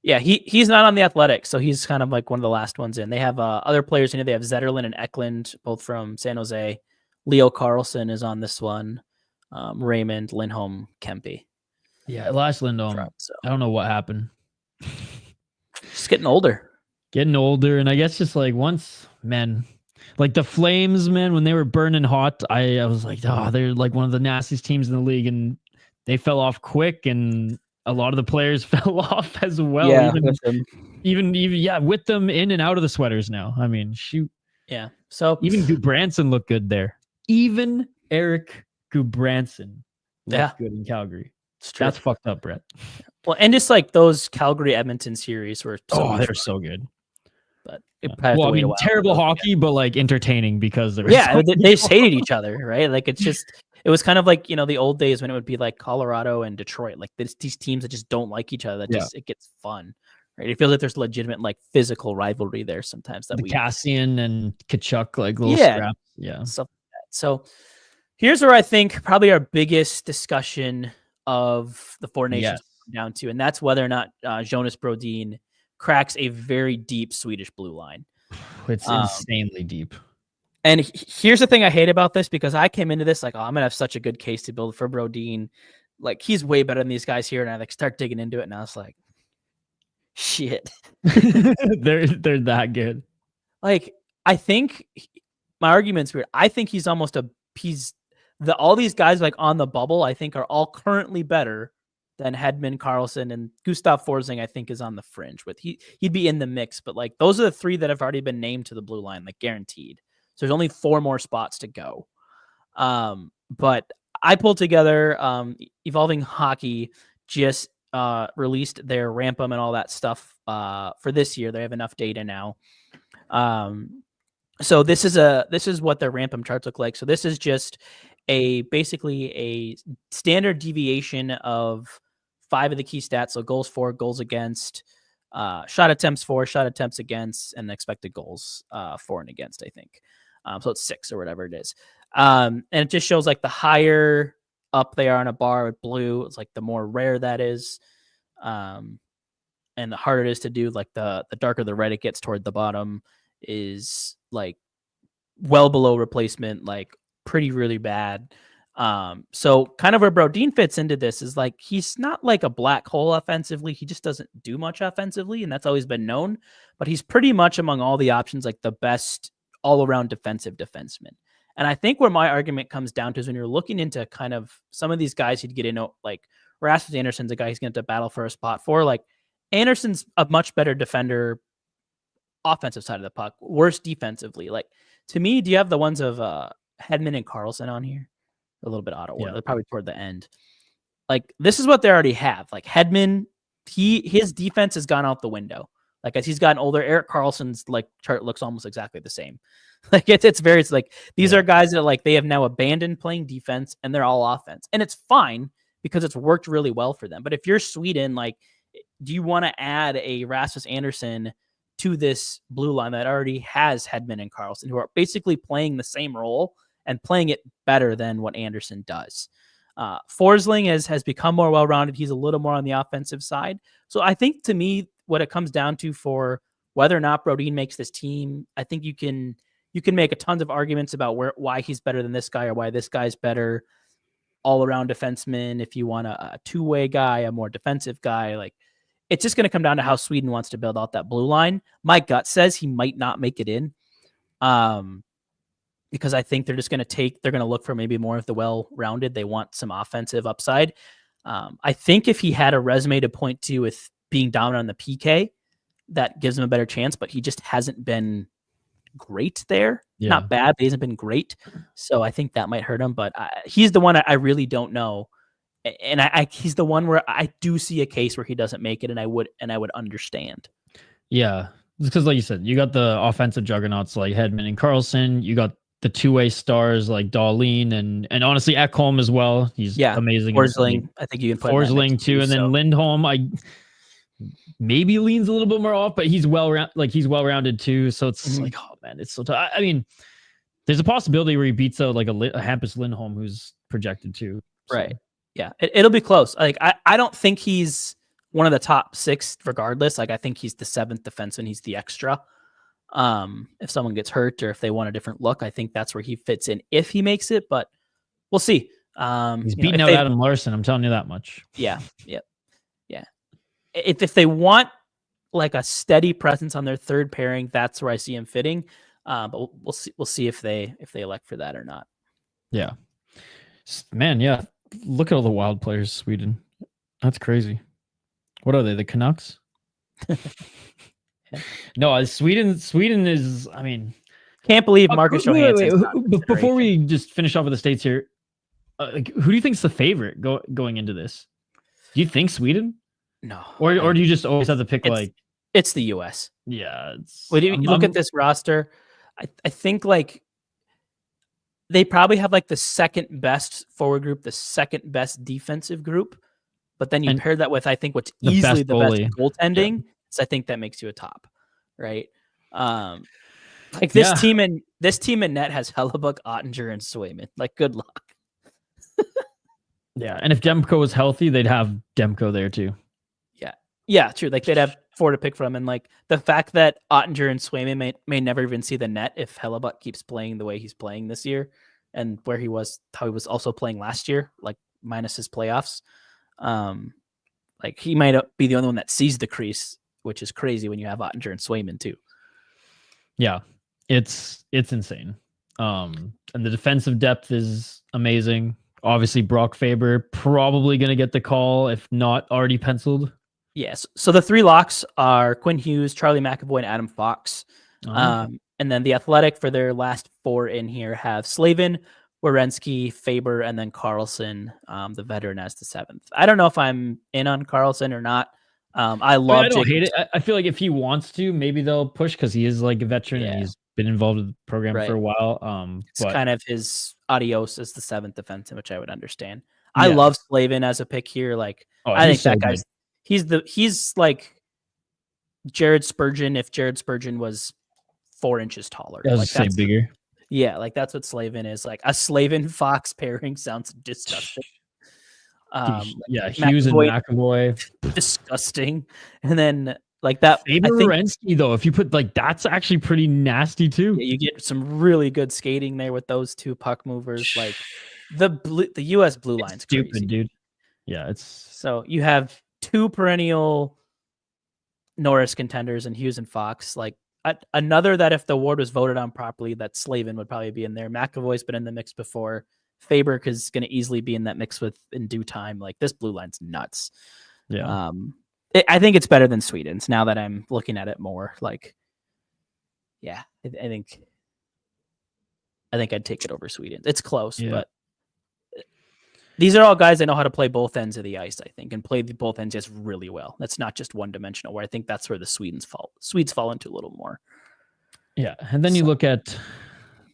Yeah, he's not on the Athletic, so he's kind of like one of the last ones in. They have other players in here. They have Zetterlund and Eklund, both from San Jose. Leo Carlson is on this one. Raymond, Lindholm, Kempe. Yeah, Elias Lindholm. I don't know what happened. Just getting older. And I guess just like once, man, like the Flames, man, when they were burning hot, I was like, they're like one of the nastiest teams in the league, and they fell off quick, and a lot of the players fell off as well. Yeah, even with them in and out of the sweaters now. I mean, shoot. Yeah. So even Gudbranson looked good there. Even Eric Gudbranson looked good in Calgary. That's fucked up, Brett. Well, and just like those Calgary Edmonton series were they're so good. But terrible hockey, but like entertaining because they just hated each other, right? Like it was kind of like, the old days when it would be like Colorado and Detroit, like these teams that just don't like each other. It gets fun, right? It feels like there's legitimate like physical rivalry there sometimes. Cassian and Kachuk, like little scraps, stuff like that. So here's where I think probably our biggest discussion of the Four Nations down to, and that's whether or not Jonas Brodin cracks a very deep Swedish blue line. It's insanely deep. And here's the thing I hate about this, because I came into this like, I'm gonna have such a good case to build for Brodin. Like, he's way better than these guys here, and I like start digging into it, and I was like, shit, they're that good. Like, I think my argument's weird. I think he's almost all these guys like on the bubble, I think, are all currently better than Hedman, Carlson, and Gustav Forsling. I think is on the fringe with he'd be in the mix, but like those are the 3 that have already been named to the blue line, like guaranteed. So there's only 4 more spots to go. But I pulled together Evolving Hockey just released their Rampum and all that stuff for this year. They have enough data now. So this is what their Rampum charts look like. So this is just basically a standard deviation of 5 of the key stats. So goals for, goals against, shot attempts for, shot attempts against, and expected goals for and against, I think. So it's 6 or whatever it is. And it just shows like the higher up they are on a bar with blue, it's like the more rare that is. And the harder it is to do, like the darker the red it gets toward the bottom is like well below replacement, like pretty really bad. So kind of where Brodin fits into this is like he's not like a black hole offensively. He just doesn't do much offensively, and that's always been known. But he's pretty much among all the options like the best all-around defensive defenseman. And I think where my argument comes down to is when you're looking into kind of some of these guys you'd get into, like Rasmus Anderson's a guy who's going to battle for a spot for. Like Anderson's a much better defender, offensive side of the puck, worse defensively. Like to me, do you have the ones of Hedman and Carlson on here? A little bit out of order. They're probably toward the end. Like this is what they already have. Like Hedman, his defense has gone out the window. Like as he's gotten older, Erik Karlsson's like chart looks almost exactly the same. Like it's like these are guys that like they have now abandoned playing defense and they're all offense. And it's fine because it's worked really well for them. But if you're Sweden, like do you want to add a Rasmus Anderson to this blue line that already has Hedman and Karlsson, who are basically playing the same role and playing it better than what Anderson does? Forsling has become more well-rounded. He's a little more on the offensive side. So I think to me, what it comes down to for whether or not Brodin makes this team, I think you can make a tons of arguments about why he's better than this guy or why this guy's better all-around defenseman. If you want a two-way guy, a more defensive guy, like it's just going to come down to how Sweden wants to build out that blue line. My gut says he might not make it in. Because I think they're just going to look for maybe more of the well-rounded. They want some offensive upside. I think if he had a resume to point to with being dominant on the PK, that gives him a better chance, but he just hasn't been great there. Yeah. Not bad, but he hasn't been great. So I think that might hurt him, but he's the one I really don't know. And he's the one where I do see a case where he doesn't make it, and I would understand. Yeah. Because like you said, you got the offensive juggernauts like Hedman and Karlsson. You got the two-way stars like Dahlin and honestly Ekholm as well. He's amazing. Forsling, I think you can put Forsling too, and then Lindholm. I maybe leans a little bit more off, but he's well-rounded too. So it's like, oh man, it's so tough. I mean, there's a possibility where he beats out like a Hampus Lindholm, who's projected too. So. Right. Yeah, it'll be close. Like I don't think he's one of the top 6 regardless. Like I think he's the 7th defenseman. He's the extra. If someone gets hurt or if they want a different look, I think that's where he fits in if he makes it, but we'll see. He's beating out Adam Larson. I'm telling you that much. Yeah. If they want like a steady presence on their third pairing, that's where I see him fitting. But we'll see if they elect for that or not. Yeah, man. Yeah. Look at all the wild players, Sweden. That's crazy. What are they? The Canucks? No, Sweden is, I mean, can't believe Marcus Johansson. Before we just finish off with the States here, who do you think's the favorite going into this? Do you think Sweden? No. Or do you just always have to pick it's the US? Yeah. When you look at this roster, I think like they probably have like the second best forward group, the second best defensive group, but then you pair that with I think what's easily the best goaltending. Yeah. So I think that makes you a top, right? Like this team in net has Hellebuck, Ottinger, and Swayman. Like, good luck. Yeah, and if Demko was healthy, they'd have Demko there too. Yeah, true. Like they'd have 4 to pick from, and like the fact that Ottinger and Swayman may never even see the net if Hellebuck keeps playing the way he's playing this year, and how he was also playing last year, like minus his playoffs. Like he might be the only one that sees the crease, which is crazy when you have Ottinger and Swayman too. Yeah, it's insane. And the defensive depth is amazing. Obviously, Brock Faber probably going to get the call, if not already penciled. Yes. So the 3 locks are Quinn Hughes, Charlie McAvoy, and Adam Fox. And then the Athletic for their last 4 in here have Slavin, Werenski, Faber, and then Carlson, the veteran, as the 7th. I don't know if I'm in on Carlson or not. I love I don't Jacobs. hate it. I feel like if he wants to, maybe they'll push because he is like a veteran and he's been involved with the program for a while. It's kind of his adios as the 7th defenseman, which I would understand. Yeah. I love Slavin as a pick here. Like, I think that guy's he's like Jared Spurgeon if Jared Spurgeon was 4 inches taller. I was like say bigger. Yeah, like that's what Slavin is. Like a Slavin Fox pairing sounds disgusting. Hughes and McAvoy, disgusting. And then like that Faber Werenski, though, if you put like that's actually pretty nasty too. Yeah, you get some really good skating there with those 2 puck movers. Like the US blue line's stupid, crazy. Dude. Yeah, it's so you have 2 perennial Norris contenders and Hughes and Fox. Like another that if the award was voted on properly, that Slavin would probably be in there. McAvoy's been in the mix before. Faber is going to easily be in that mix with in due time. Like this blue line's nuts. Yeah. I think it's better than Sweden's now that I'm looking at it more. Like, yeah, I think I'd take it over Sweden. It's close, but these are all guys that know how to play both ends of the ice, I think, and play both ends just really well. That's not just one dimensional, where I think that's where the Swedes fall into a little more. Yeah. And then you look at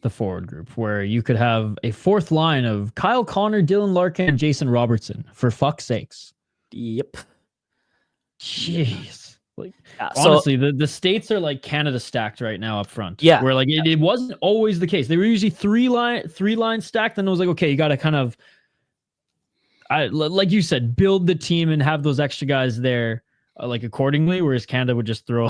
the forward group where you could have a 4th line of Kyle Connor, Dylan Larkin, and Jason Robertson, for fuck's sakes. Yep. Jeez. Like, honestly, the states are like Canada stacked right now up front. Yeah. Where like it wasn't always the case. They were usually three line stacked, and it was like, okay, you got to kind of like you said, build the team and have those extra guys there like accordingly, whereas Canada would just throw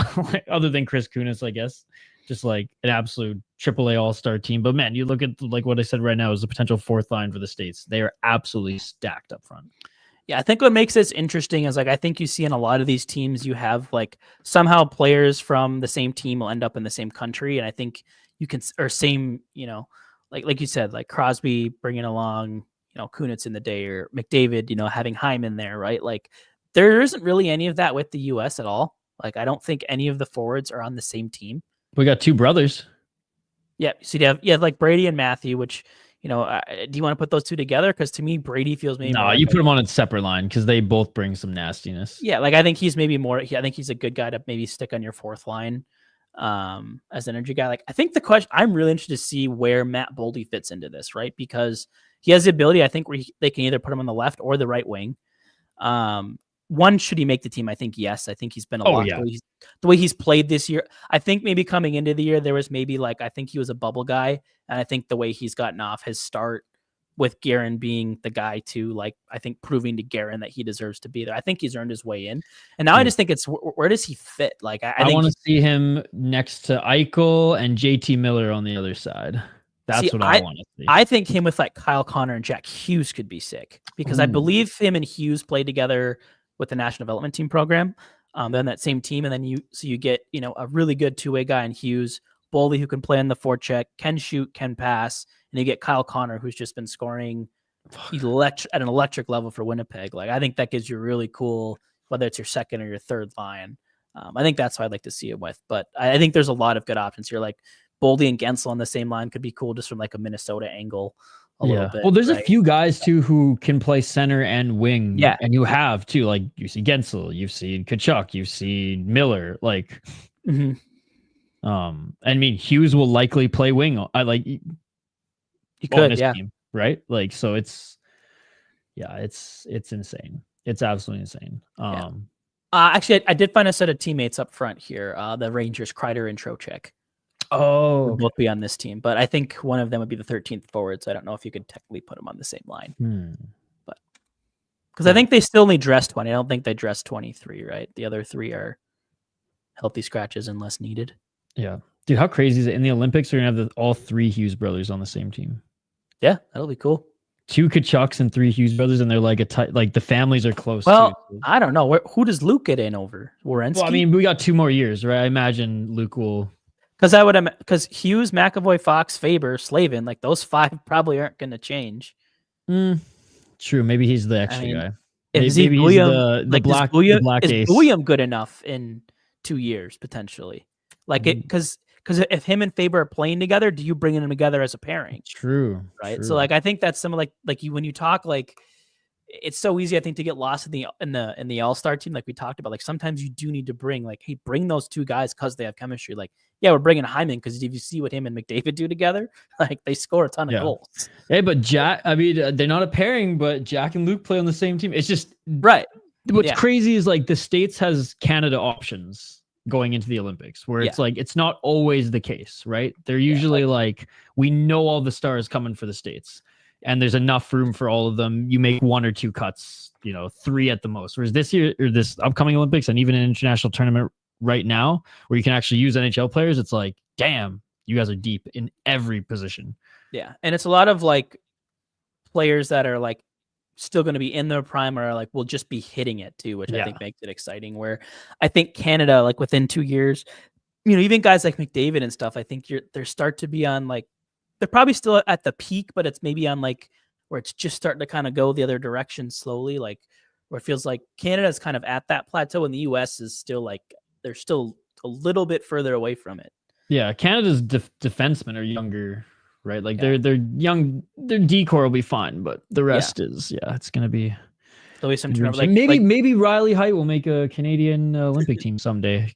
other than Chris Kunitz, I guess, just like an absolute AAA all-star team. But man, you look at like what I said right now is the potential 4th line for the States. They are absolutely stacked up front. Yeah, I think what makes this interesting is like I think you see in a lot of these teams you have like somehow players from the same team will end up in the same country, and I think you can or same like you said, like Crosby bringing along Kunitz in the day, or McDavid having Hyman there, right? Like there isn't really any of that with the U.S. at all. Like I don't think any of the forwards are on the same team. We got 2 brothers. Yeah, so you have like Brady and Matthew, which. Do you want to put those 2 together? Because to me, Brady feels maybe no. You put them on a separate line because they both bring some nastiness. Yeah, like I think he's maybe more. I think he's a good guy to maybe stick on your 4th line as an energy guy. Like I think the question I'm really interested to see where Matt Boldy fits into this, right? Because he has the ability. I think where they can either put him on the left or the right wing. One, should he make the team? I think yes. I think he's been a lot. Yeah. The way he's played this year, I think maybe coming into the year there was maybe like I think he was a bubble guy, and I think the way he's gotten off his start with Guerin being the guy to like I think proving to Guerin that he deserves to be there. I think he's earned his way in, and now I just think it's where does he fit? Like I want to see him next to Eichel and JT Miller on the other side. That's what I want to see. I think him with like Kyle Connor and Jack Hughes could be sick because I believe him and Hughes played together with the National Development Team program. Then that same team, and then you get a really good 2-way guy in Hughes, Boldy who can play on the forecheck, can shoot, can pass, and you get Kyle Connor who's just been scoring at an electric level for Winnipeg. Like I think that gives you really cool, whether it's your 2nd or your 3rd line. I think that's what I'd like to see him with. But I think there's a lot of good options here. Like Boldy and Gensel on the same line could be cool just from like a Minnesota angle. A little bit, well, there's a few guys too who can play center and wing. Yeah, and you have too. Like you see Gensel, you've seen Kachuk, you've seen Miller. Like, I mean Hughes will likely play wing. He could, team, right? Like, so it's insane. It's absolutely insane. Actually, I did find a set of teammates up front here. The Rangers, Kreider and Trocheck. Would both be on this team, but I think one of them would be the 13th forward. So I don't know if you could technically put them on the same line, but because I think they still need dress 20. I don't think they dress 23, right? The other 3 are healthy scratches unless needed. Yeah, dude, how crazy is it? In the Olympics, we're gonna have all 3 Hughes brothers on the same team. Yeah, that'll be cool. 2 Kachucks and 3 Hughes brothers, and they're like the families are close. Well, too. I don't know. Who does Luke get in over? Werenski? Well, I mean, we got 2 more years, right? I imagine Luke will. Because Hughes, McAvoy, Fox, Faber, Slavin, like those 5 probably aren't going to change. True. Maybe he's the extra guy. Is William good enough in 2 years potentially? Like it because because if him and Faber are playing together, do you bring them together as a pairing? True. Right. True. So like I think that's some of like you when you talk like it's so easy I think to get lost in the all-star team like we talked about. Like sometimes you do need to bring bring those two guys because they have chemistry. Like yeah, we're bringing Hyman because if you see what him and McDavid do together, like they score a ton of goals. Hey, but Jack, I mean they're not a pairing, but Jack and Luke play on the same team. It's just right. What's crazy is like the States has Canada options going into the Olympics where it's like it's not always the case, right? They're usually like we know all the stars coming for the States and there's enough room for all of them. You make 1 or 2 cuts, 3 at the most. Whereas this year or this upcoming Olympics and even an international tournament right now where you can actually use NHL players, it's like, damn, you guys are deep in every position. Yeah. And it's a lot of like players that are like still going to be in their prime or like will just be hitting it too, which I think makes it exciting. Where I think Canada, like within 2 years, even guys like McDavid and stuff, I think they start to be on like they're probably still at the peak, but it's maybe on like where it's just starting to kind of go the other direction slowly, like where it feels like Canada's kind of at that plateau and the US is still like they're still a little bit further away from it. Yeah, Canada's defensemen are younger. Right, like they're young. Their decor will be fine, but the rest is it's gonna be. There'll be some like, maybe Riley Height will make a Canadian Olympic team someday.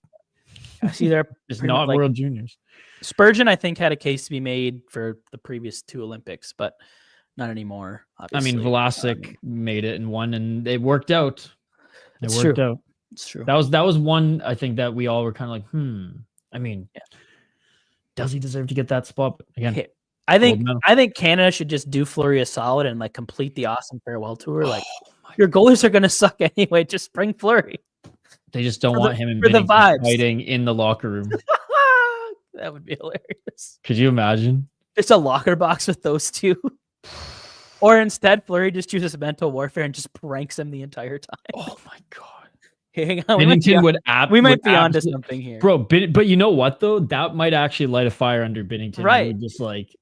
I see they're it's not World Juniors. Spurgeon, I think, had a case to be made for the previous 2 Olympics, but not anymore. Obviously. I mean, Vlasic made it and won, and it worked out. It worked worked out. It's true. That was one I think that we all were kind of like, I mean, does he deserve to get that spot? But again. I think Canada should just do Fleury a solid and like complete the awesome farewell tour. Like your goalies are gonna suck anyway. Just bring Fleury. They just don't want him and the vibes fighting in the locker room. That would be hilarious. Could you imagine? Just a locker box with those two. Or instead, Fleury just chooses mental warfare and just pranks him the entire time. Oh my god. Hang on, we might be onto something here, bro. But you know what though? That might actually light a fire under Binnington. Right? Just like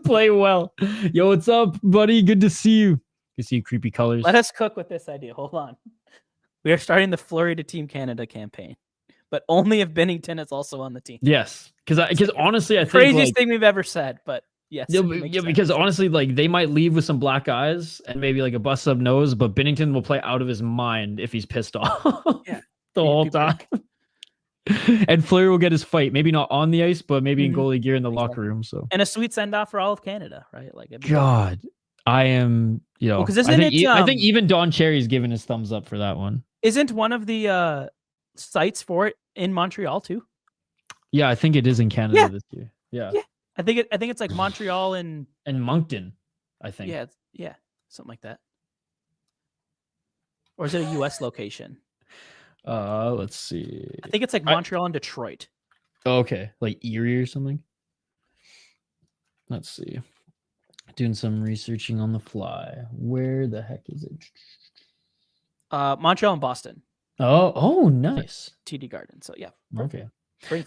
play well. Yo, what's up, buddy? Good to see you. Good to see you, creepy colors. Let us cook with this idea. Hold on. We are starting the Fleury to Team Canada campaign, but only if Binnington is also on the team. Yes, because honestly, I think craziest thing we've ever said, but. Yes. Yeah, because honestly, like they might leave with some black eyes and maybe like a bust up nose, but Binnington will play out of his mind if he's pissed off the whole time. And Fleury will get his fight, maybe not on the ice, but maybe in goalie gear in the locker room. So and a sweet send off for all of Canada, right? Like God, I am, because I think even Don Cherry's giving his thumbs up for that one. Isn't one of the sites for it in Montreal too? Yeah, I think it is in Canada this year. Yeah. I think it's like Montreal and Moncton, I think. Yeah, something like that. Or is it a U.S. location? Let's see. I think it's like Montreal and Detroit. Okay, like Erie or something. Let's see. Doing some researching on the fly. Where the heck is it? Montreal and Boston. Oh, nice. TD Garden. So yeah. Okay.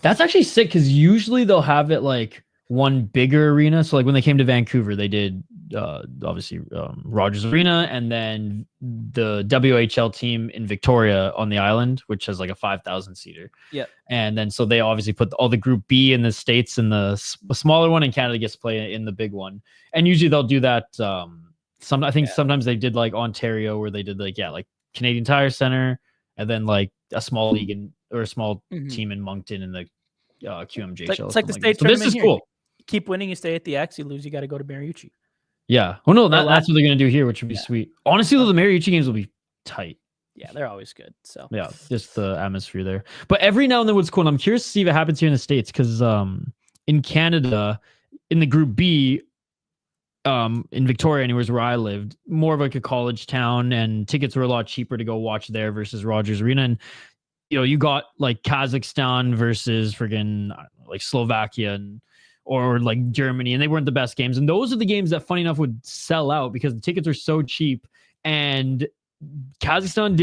That's actually sick because usually they'll have it like one bigger arena. So like when they came to Vancouver, they did obviously Rogers Arena and then the WHL team in Victoria on the island, which has like a 5,000 seater. Yeah. And then so they obviously put all the Group B in the States and the smaller one, and Canada gets to play in the big one. And usually they'll do that. I think sometimes they did like Ontario where they did like Canadian Tire Center and then like a small league or a small team in Moncton in the QMJHL. It's like the state tournament. So this is cool. Keep winning, you stay at the X. You lose, you got to go to Mariucci. Yeah. Oh no, that's what they're gonna do here, which would be sweet. Honestly, though, the Mariucci games will be tight. Yeah, they're always good. So yeah, just the atmosphere there. But every now and then, what's cool, and I'm curious to see if it happens here in the States, because in Canada, in the Group B, in Victoria, anyways, where I lived, more of like a college town, and tickets were a lot cheaper to go watch there versus Rogers Arena. And you got like Kazakhstan versus friggin' like Slovakia or like Germany, and they weren't the best games. And those are the games that, funny enough, would sell out because the tickets are so cheap. And Kazakhstan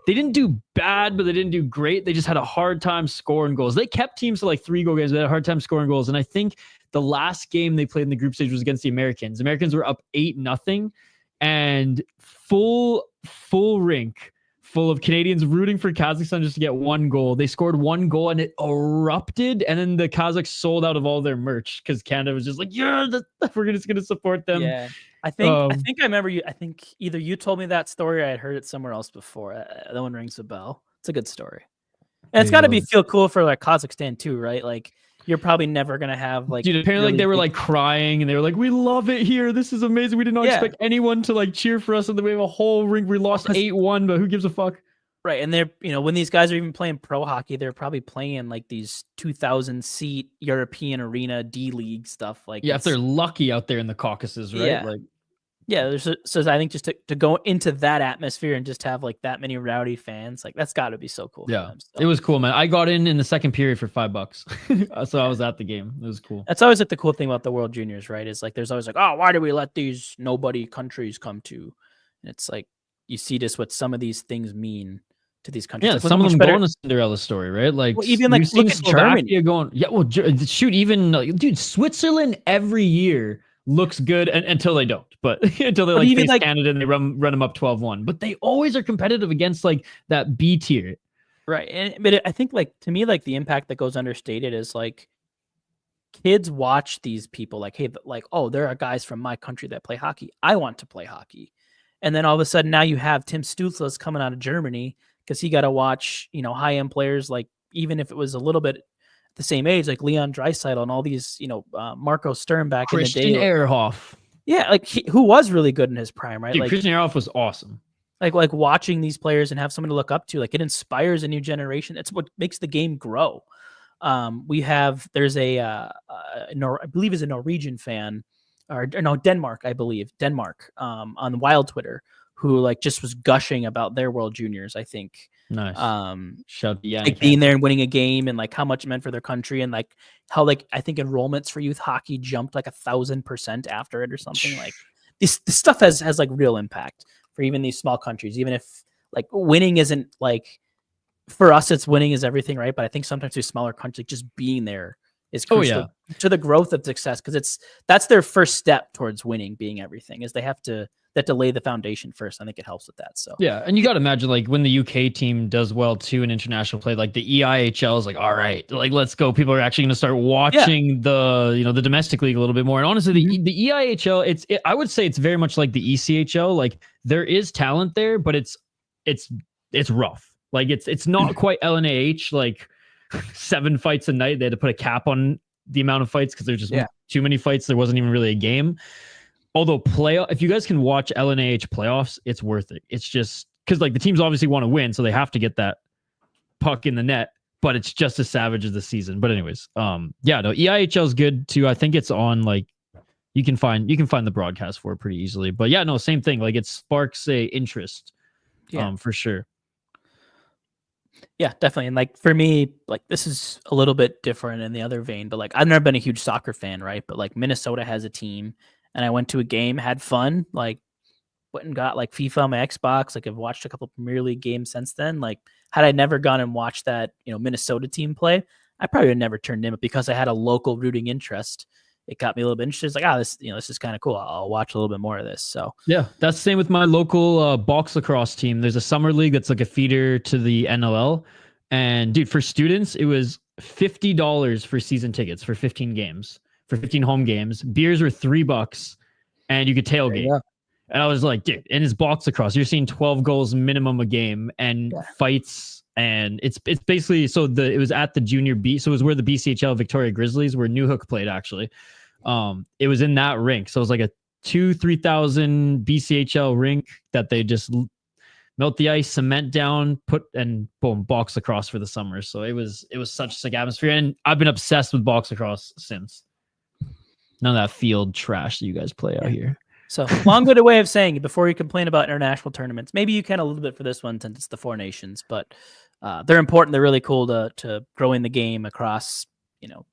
didn't do bad, but they didn't do great. They just had a hard time scoring goals. They kept teams to like 3-goal games. They had a hard time scoring goals. And I think the last game they played in the group stage was against the Americans. The Americans were up 8-0 and full rink, full of Canadians rooting for Kazakhstan just to get one goal. They scored one goal and it erupted. And then the Kazakhs sold out of all their merch because Canada was just like, yeah, we're just going to support them. Yeah. I think I remember you. I think either you told me that story or I had heard it somewhere else before. That one rings a bell. It's a good story. And it's got to feel cool for like Kazakhstan too, right? Like you're probably never going to have like, dude, apparently really like, they were like crying and they were like, we love it here. This is amazing. We did not expect anyone to like cheer for us. And then we have a whole ring. We lost 8-1, but who gives a fuck? Right. And they're, when these guys are even playing pro hockey, they're probably playing like these 2,000 seat European arena D League stuff. Like, yeah, if they're lucky out there in the Caucasus, right? Yeah. Like, yeah. So I think just to go into that atmosphere and just have like that many rowdy fans, like that's got to be so cool. Yeah. For them, so. It was cool, man. I got in the second period for $5. So I was at the game. It was cool. That's always like the cool thing about the World Juniors, right? Is like, there's always like, oh, why do we let these nobody countries come to? And it's like, you see just what some of these things mean to these countries. Yeah, like, some of them go on a Cinderella story, right? Like, well, even like look at Germany going, yeah, well, shoot, even dude, Switzerland every year looks good until they don't, but until they like face Canada and they run them up 12-1. But they always are competitive against like that B tier, right? But I think like to me, like the impact that goes understated is like kids watch these people like, hey, like, oh, there are guys from my country that play hockey. I want to play hockey, and then all of a sudden now you have Tim Stützle coming out of Germany because he got to watch high end players like even if it was a little bit the same age, like Leon Draisaitl and all these, Marco Stern back Christian in the day. Ehrhoff. Yeah, like who was really good in his prime, right? Dude, like Christian Ehrhoff was awesome. Like watching these players and have someone to look up to, like it inspires a new generation. It's what makes the game grow. There's I believe is a Norwegian fan, or no, Denmark, I believe. Denmark, on Wild Twitter, who like just was gushing about their World Juniors, I think. Nice. Shout like being there and winning a game and like how much it meant for their country and like how like I think enrollments for youth hockey jumped like 1,000% after it or something. Like this stuff has like real impact for even these small countries, even if like winning isn't like for us, it's winning is everything, right? But I think sometimes these smaller countries, just being there is crucial to the growth of success because that's their first step towards winning being everything is they have to lay the foundation first. I think it helps with that. So yeah, and you got to imagine like when the UK team does well too in international play, like the EIHL is like, all right, like let's go. People are actually going to start watching the domestic league a little bit more. And honestly, the EIHL, I would say it's very much like the ECHL. Like there is talent there, but it's rough. Like it's not quite LNAH, like 7 fights a night. They had to put a cap on the amount of fights because there's just too many fights. There wasn't even really a game. Although if you guys can watch LNAH playoffs, it's worth it. It's just because like the teams obviously want to win, so they have to get that puck in the net, but it's just as savage as the season. But anyways, EIHL is good too. I think it's on like you can find the broadcast for it pretty easily. But yeah, no, same thing. Like it sparks a interest, for sure. Yeah, definitely. And like for me, like this is a little bit different in the other vein, but like I've never been a huge soccer fan, right? But like Minnesota has a team. And I went to a game, had fun, like went and got like FIFA on my Xbox. Like I've watched a couple of Premier League games since then. Like had I never gone and watched that, Minnesota team play, I probably would have never turned in. But because I had a local rooting interest, it got me a little bit interested. It's like, this is kind of cool. I'll watch a little bit more of this. So yeah, that's the same with my local box lacrosse team. There's a summer league that's like a feeder to the NLL. And dude, for students, it was $50 for season tickets for 15 games. For 15 home games, beers were $3 and you could tailgate. Yeah. And I was like, dude, and it's box lacrosse. You're seeing 12 goals minimum a game and fights. And it's basically, it was at the junior B. So it was where the BCHL Victoria Grizzlies, where New Hook played actually. It was in that rink. So it was like a 3,000 BCHL rink that they just melt the ice, cement down, and boom, box lacrosse for the summer. So it was such a sick atmosphere. And I've been obsessed with box lacrosse since. None of that field trash that you guys play out here. So long-winded way of saying it before you complain about international tournaments. Maybe you can a little bit for this one since it's the 4 nations, but they're important. They're really cool to growing the game across,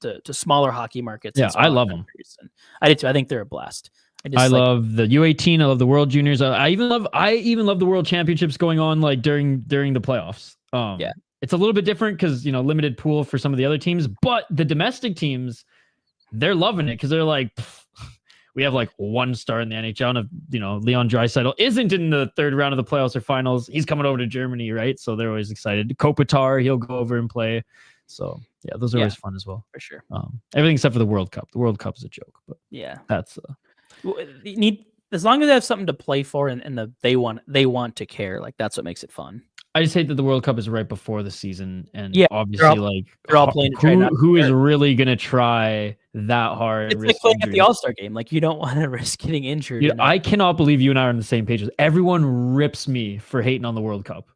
to smaller hockey markets. Yeah, I love them. And I did too. I think they're a blast. I love the U18. I love the World Juniors. I even love the World Championships going on like during the playoffs. It's a little bit different because limited pool for some of the other teams, but the domestic teams, they're loving it because they're like, we have like one star in the NHL. And Leon Draisaitl isn't in the third round of the playoffs or finals. He's coming over to Germany, right? So they're always excited. Kopitar, he'll go over and play. So yeah, those are always fun as well. For sure. Everything except for the World Cup. The World Cup is a joke, but yeah, that's you need, as long as they have something to play for and they want to care. Like that's what makes it fun. I just hate that the World Cup is right before the season, and obviously, they're all playing to try not who is really gonna try that hard? It's like playing at the All-Star game. Like you don't want to risk getting injured. Dude, I cannot believe you and I are on the same page. Everyone rips me for hating on the World Cup.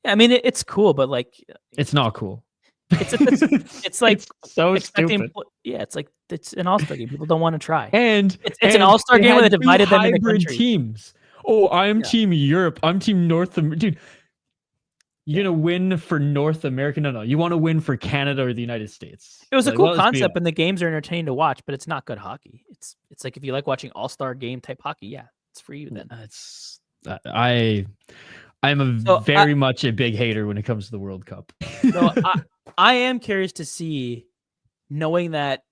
Yeah, I mean, it's cool, but like, it's not cool. It's like it's so stupid. Yeah, it's like it's an All-Star game. People don't want to try, and it's an All-Star game where they divided them into countries. Teams. Oh, I'm Team Europe. I'm Team North America. Dude, you're gonna win for North America? No. You want to win for Canada or the United States? It was a cool concept, and the games are entertaining to watch, but it's not good hockey. It's like if you like watching All-Star game type hockey, yeah, it's for you. Then I'm very much a big hater when it comes to the World Cup. So I am curious to see, knowing that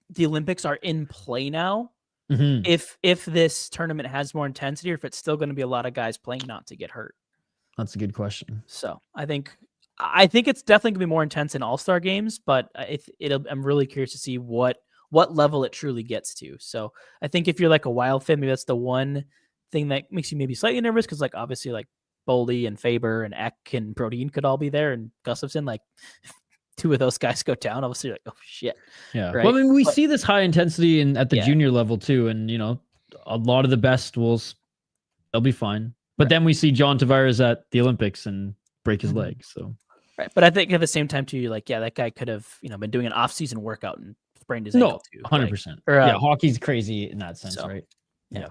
the Olympics are in play now, if this tournament has more intensity, or if it's still going to be a lot of guys playing not to get hurt. That's a good question. So I think it's definitely gonna be more intense in All-Star games, but I'm really curious to see what level it truly gets to. So I think if you're like a Wild fan, maybe that's the one thing that makes you maybe slightly nervous, because like obviously like Boldy and Faber and Eck and Brodin could all be there, and Gustafsson, like if two of those guys go down, obviously you're like, oh shit. Yeah. Right? Well, I mean, we see this high intensity at the junior level too, and a lot of the best they'll be fine. But then we see John Tavares at the Olympics and break his leg. So, right. But I think at the same time too, you're like, yeah, that guy could have, been doing an off-season workout and sprained his ankle too. 100%. Yeah, hockey's crazy in that sense, right? Yeah.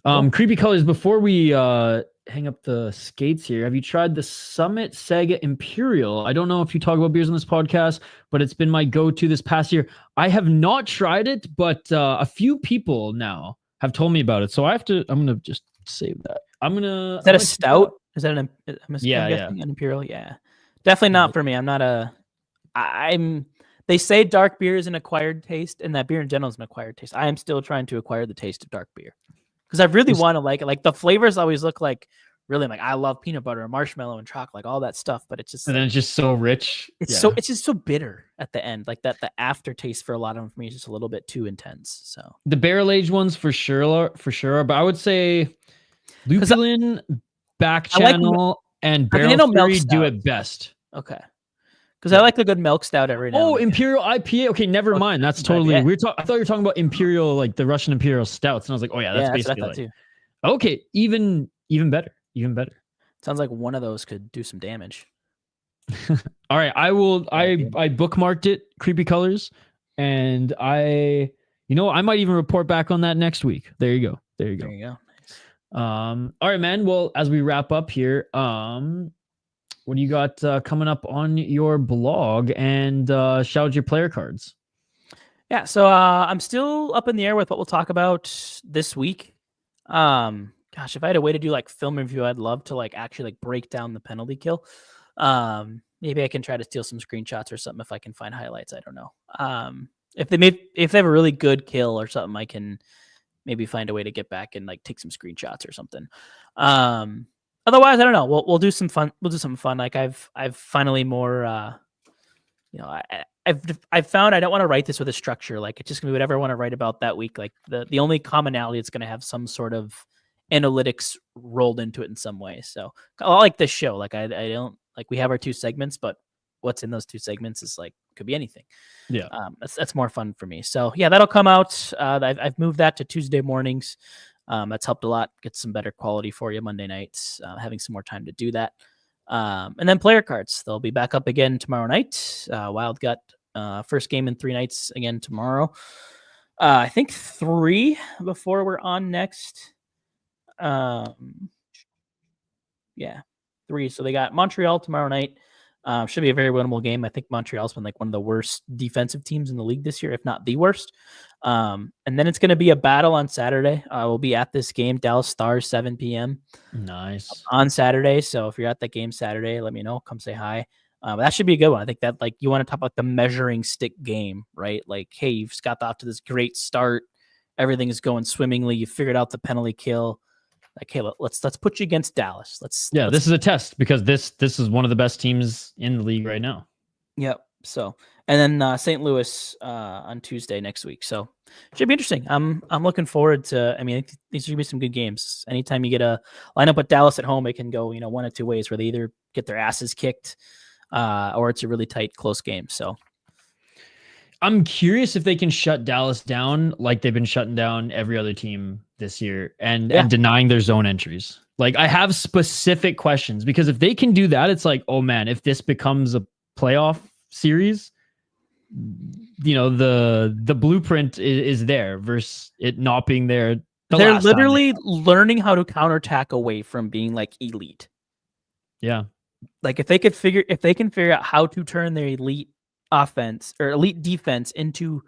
Cool. Creepy Colors. Before we hang up the skates here, have you tried the Summit Saga Imperial? I don't know if you talk about beers on this podcast, but it's been my go-to this past year. I have not tried it, but a few people now have told me about it. So I'm gonna just save that. Is that a stout? Is that an Imperial? Yeah. Definitely not for me. I'm not they say dark beer is an acquired taste, and that beer in general is an acquired taste. I am still trying to acquire the taste of dark beer, because I really want to like it. Like the flavors always look like really like, I love peanut butter and marshmallow and chocolate, like all that stuff, but it's just, and then it's just so rich. It's just so bitter at the end. Like the aftertaste for a lot of them for me is just a little bit too intense. So the barrel aged ones for sure, but I would say Lupulin, Back Channel, and Barrel Fury do it best. Okay. Because I like a good milk stout every now and then. Imperial IPA. Okay, never mind. That's totally weird. I thought you were talking about Imperial, like the Russian Imperial stouts, and I was like, oh yeah, that's basically what I thought too. Okay, even better. Sounds like one of those could do some damage. All right, I bookmarked it, Creepy Colors, and I might even report back on that next week. There you go. There you go. Nice. All right, man. Well, as we wrap up here, what do you got coming up on your blog, and shout out your player cards? Yeah, so I'm still up in the air with what we'll talk about this week. Gosh, if I had a way to do like film review, I'd love to like actually like break down the penalty kill. Maybe I can try to steal some screenshots or something if I can find highlights. I don't know. If they have a really good kill or something, I can maybe find a way to get back and like take some screenshots or something. Otherwise, I don't know. We'll do some fun. We'll do something fun. Like I've finally more. I've found I don't want to write this with a structure. Like it's just gonna be whatever I want to write about that week. Like the only commonality, it's gonna have some sort of analytics rolled into it in some way. So I like this show. Like I don't like, we have our two segments, but what's in those two segments is like could be anything. Yeah. That's more fun for me. So yeah, that'll come out. I've moved that to Tuesday mornings. That's helped a lot. Get some better quality for you Monday nights. Having some more time to do that. And then player cards, they'll be back up again tomorrow night. Wild got first game in 3 nights again tomorrow. I think 3 before we're on next. Yeah, 3. So they got Montreal tomorrow night. Should be a very winnable game. I think Montreal's been like one of the worst defensive teams in the league this year, if not the worst. And then it's going to be a battle on Saturday. We'll be at this game, Dallas Stars, 7 p.m. Nice. On Saturday. So if you're at that game Saturday, let me know. Come say hi. That should be a good one. I think that like you want to talk about the measuring stick game, right? Like, hey, you've got off to this great start, everything is going swimmingly. You figured out the penalty kill. Like, hey, let's put you against Dallas. Let's this is a test because this is one of the best teams in the league right now. Yep. So, and then St. Louis on Tuesday next week. So, should be interesting. I'm looking forward to. I mean, these should be some good games. Anytime you get a lineup with Dallas at home, it can go one of two ways, where they either get their asses kicked, or it's a really tight, close game. So, I'm curious if they can shut Dallas down like they've been shutting down every other team this year and denying their zone entries. Like, I have specific questions because if they can do that, it's like, oh man, if this becomes a playoff series, the blueprint is there versus it not being there. They're literally learning how to counterattack away from being like elite. Yeah. Like if they can figure out how to turn their elite offense or elite defense into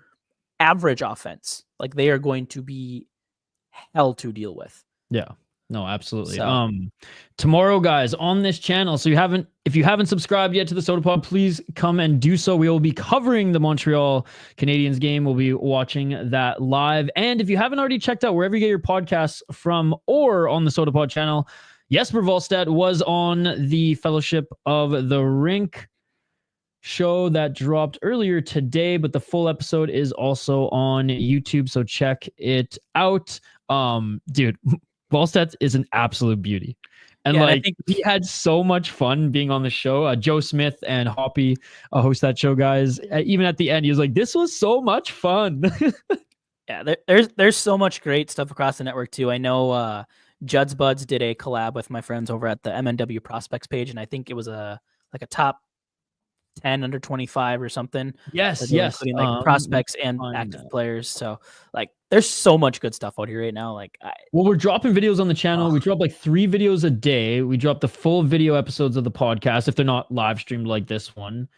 average offense, like they are going to be hell to deal with. Yeah. No, absolutely. So. Tomorrow, guys, on this channel. So if you haven't subscribed yet to the Sota Pod, please come and do so. We will be covering the Montreal Canadiens game. We'll be watching that live. And if you haven't already checked out wherever you get your podcasts from or on the Sota Pod channel, Jesper Wallstedt was on the Fellowship of the Rink show that dropped earlier today, but the full episode is also on YouTube. So check it out. Dude, Wallstedt is an absolute beauty. And I think he had so much fun being on the show. Joe Smith and Hoppy host that show, guys. Even at the end, he was like, this was so much fun. Yeah, there's so much great stuff across the network too. I know Judd's Buds did a collab with my friends over at the MNW Prospects page, and I think it was a top 10 under 25 or something. Yes, including like prospects and active players. So like, there's so much good stuff out here right now. Like, we're dropping videos on the channel. We drop like 3 videos a day. We drop the full video episodes of the podcast if they're not live streamed like this one.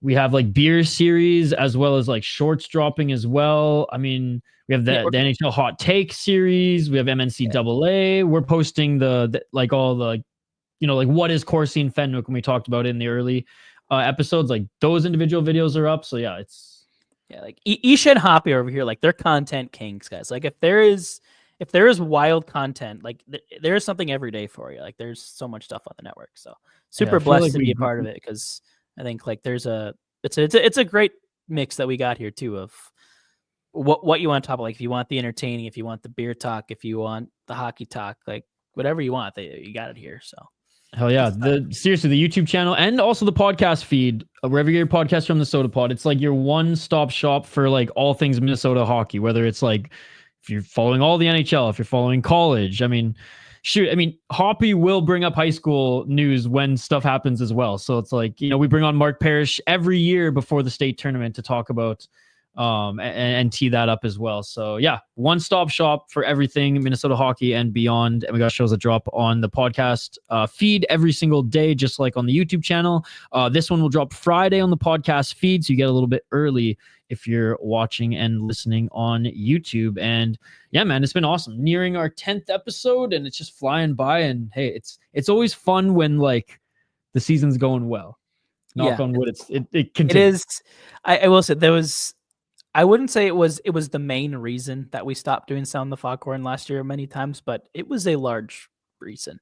We have like beer series as well as like shorts dropping as well. I mean, we have the NHL hot take series. We have MNCAA. We're posting the like all the, like what is Corsi and Fenwick when we talked about it in the early episodes. Like those individual videos are up. So yeah, like Isha and Hoppy over here, like they're content kings, guys. Like if there is wild content, like there is something every day for you. Like there's so much stuff on the network. So super blessed to be a part of it, because I think like it's a great mix that we got here too of what you want to talk about. Like if you want the entertaining, if you want the beer talk, if you want the hockey talk, like whatever you want, you got it here. So. Hell yeah. Seriously, the YouTube channel and also the podcast feed, wherever you get your podcast from, the Sota Pod, it's like your one-stop shop for like all things Minnesota hockey, whether it's like if you're following all the NHL, if you're following college. I mean, Hoppy will bring up high school news when stuff happens as well. So it's like, we bring on Mark Parrish every year before the state tournament to talk about and tee that up as well. So yeah, one-stop shop for everything Minnesota hockey and beyond. And we got shows that drop on the podcast feed every single day, just like on the YouTube channel. This one will drop Friday on the podcast feed, so you get a little bit early if you're watching and listening on YouTube. And yeah, man, it's been awesome. Nearing our 10th episode, and it's just flying by. And hey, it's always fun when like the season's going well. Knock on wood, it continues. It is. I will say I wouldn't say it was the main reason that we stopped doing Sound the Foghorn last year many times, but it was a large reason.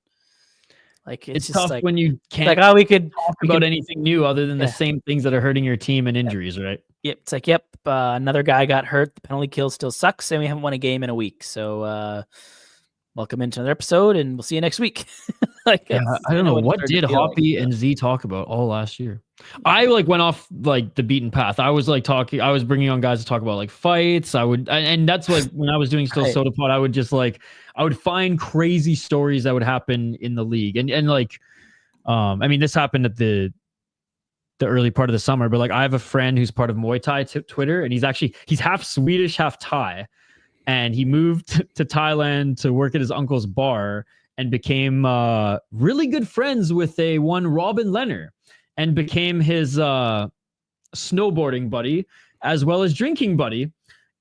Like it's just tough like, when you can't like, we could talk about anything new other than the same things that are hurting your team and injuries, right? Yep. It's like, another guy got hurt. The penalty kill still sucks, and we haven't won a game in a week. So welcome into another episode, and we'll see you next week. I don't know, what did Hoppy and Z talk about all last year? I like went off like the beaten path. I was like I was bringing on guys to talk about like fights. And that's like when I was doing still Sota Pod, I would find crazy stories that would happen in the league. And like, I mean, this happened at the early part of the summer, but like I have a friend who's part of Muay Thai Twitter, and he's half Swedish, half Thai. And he moved to Thailand to work at his uncle's bar and became really good friends with one Robin Leonard, and became his snowboarding buddy as well as drinking buddy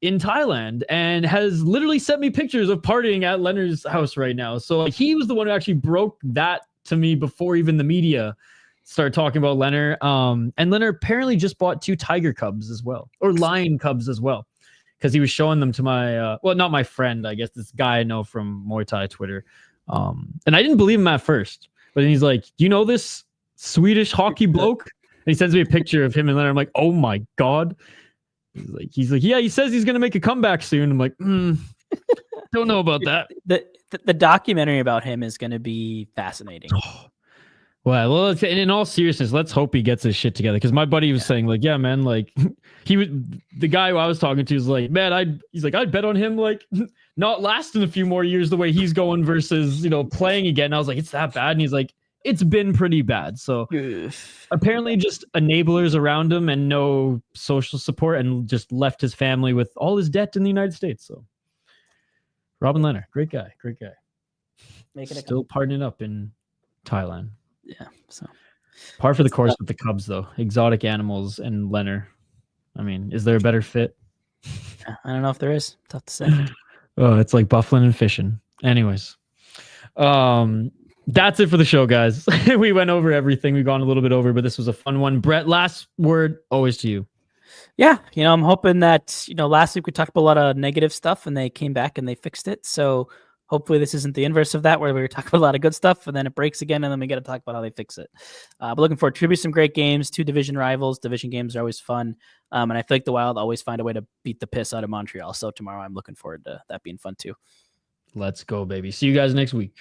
in Thailand, and has literally sent me pictures of partying at Leonard's house right now. So like, he was the one who actually broke that to me before even the media started talking about Leonard. And Leonard apparently just bought 2 tiger cubs as well, or lion cubs as well. because he was showing them to my well, not my friend, I guess this guy I know from Muay Thai Twitter. And I didn't believe him at first, but then he's like, "Do you know this Swedish hockey bloke?" And he sends me a picture of him and Leonard. I'm like, "Oh my god!" He's like, "Yeah, he says he's gonna make a comeback soon." I'm like, "Don't know about that." The documentary about him is going to be fascinating. Well, in all seriousness, let's hope he gets his shit together. Because my buddy was saying, like, yeah, man, like the guy who I was talking to is like, man, I'd bet on him like not lasting a few more years the way he's going versus playing again. And I was like, it's that bad? And he's like, it's been pretty bad. So apparently, just enablers around him and no social support, and just left his family with all his debt in the United States. So Robin Leonard, great guy. Still partying up in Thailand. Yeah, so par for the course with the Cubs, though. Exotic animals and Leonard. I mean, is there a better fit? I don't know if there is. Tough to say. Oh, it's like buffling and fishing. Anyways, that's it for the show, guys. We went over everything. We've gone a little bit over, but this was a fun one. Brett, last word always to you. Yeah, I'm hoping that last week we talked about a lot of negative stuff, and they came back and they fixed it. So hopefully this isn't the inverse of that, where we were talking about a lot of good stuff and then it breaks again, and then we got to talk about how they fix it. But looking forward to be some great games, 2 division rivals. Division games are always fun. And I feel like the Wild always find a way to beat the piss out of Montreal. So tomorrow I'm looking forward to that being fun too. Let's go, baby. See you guys next week.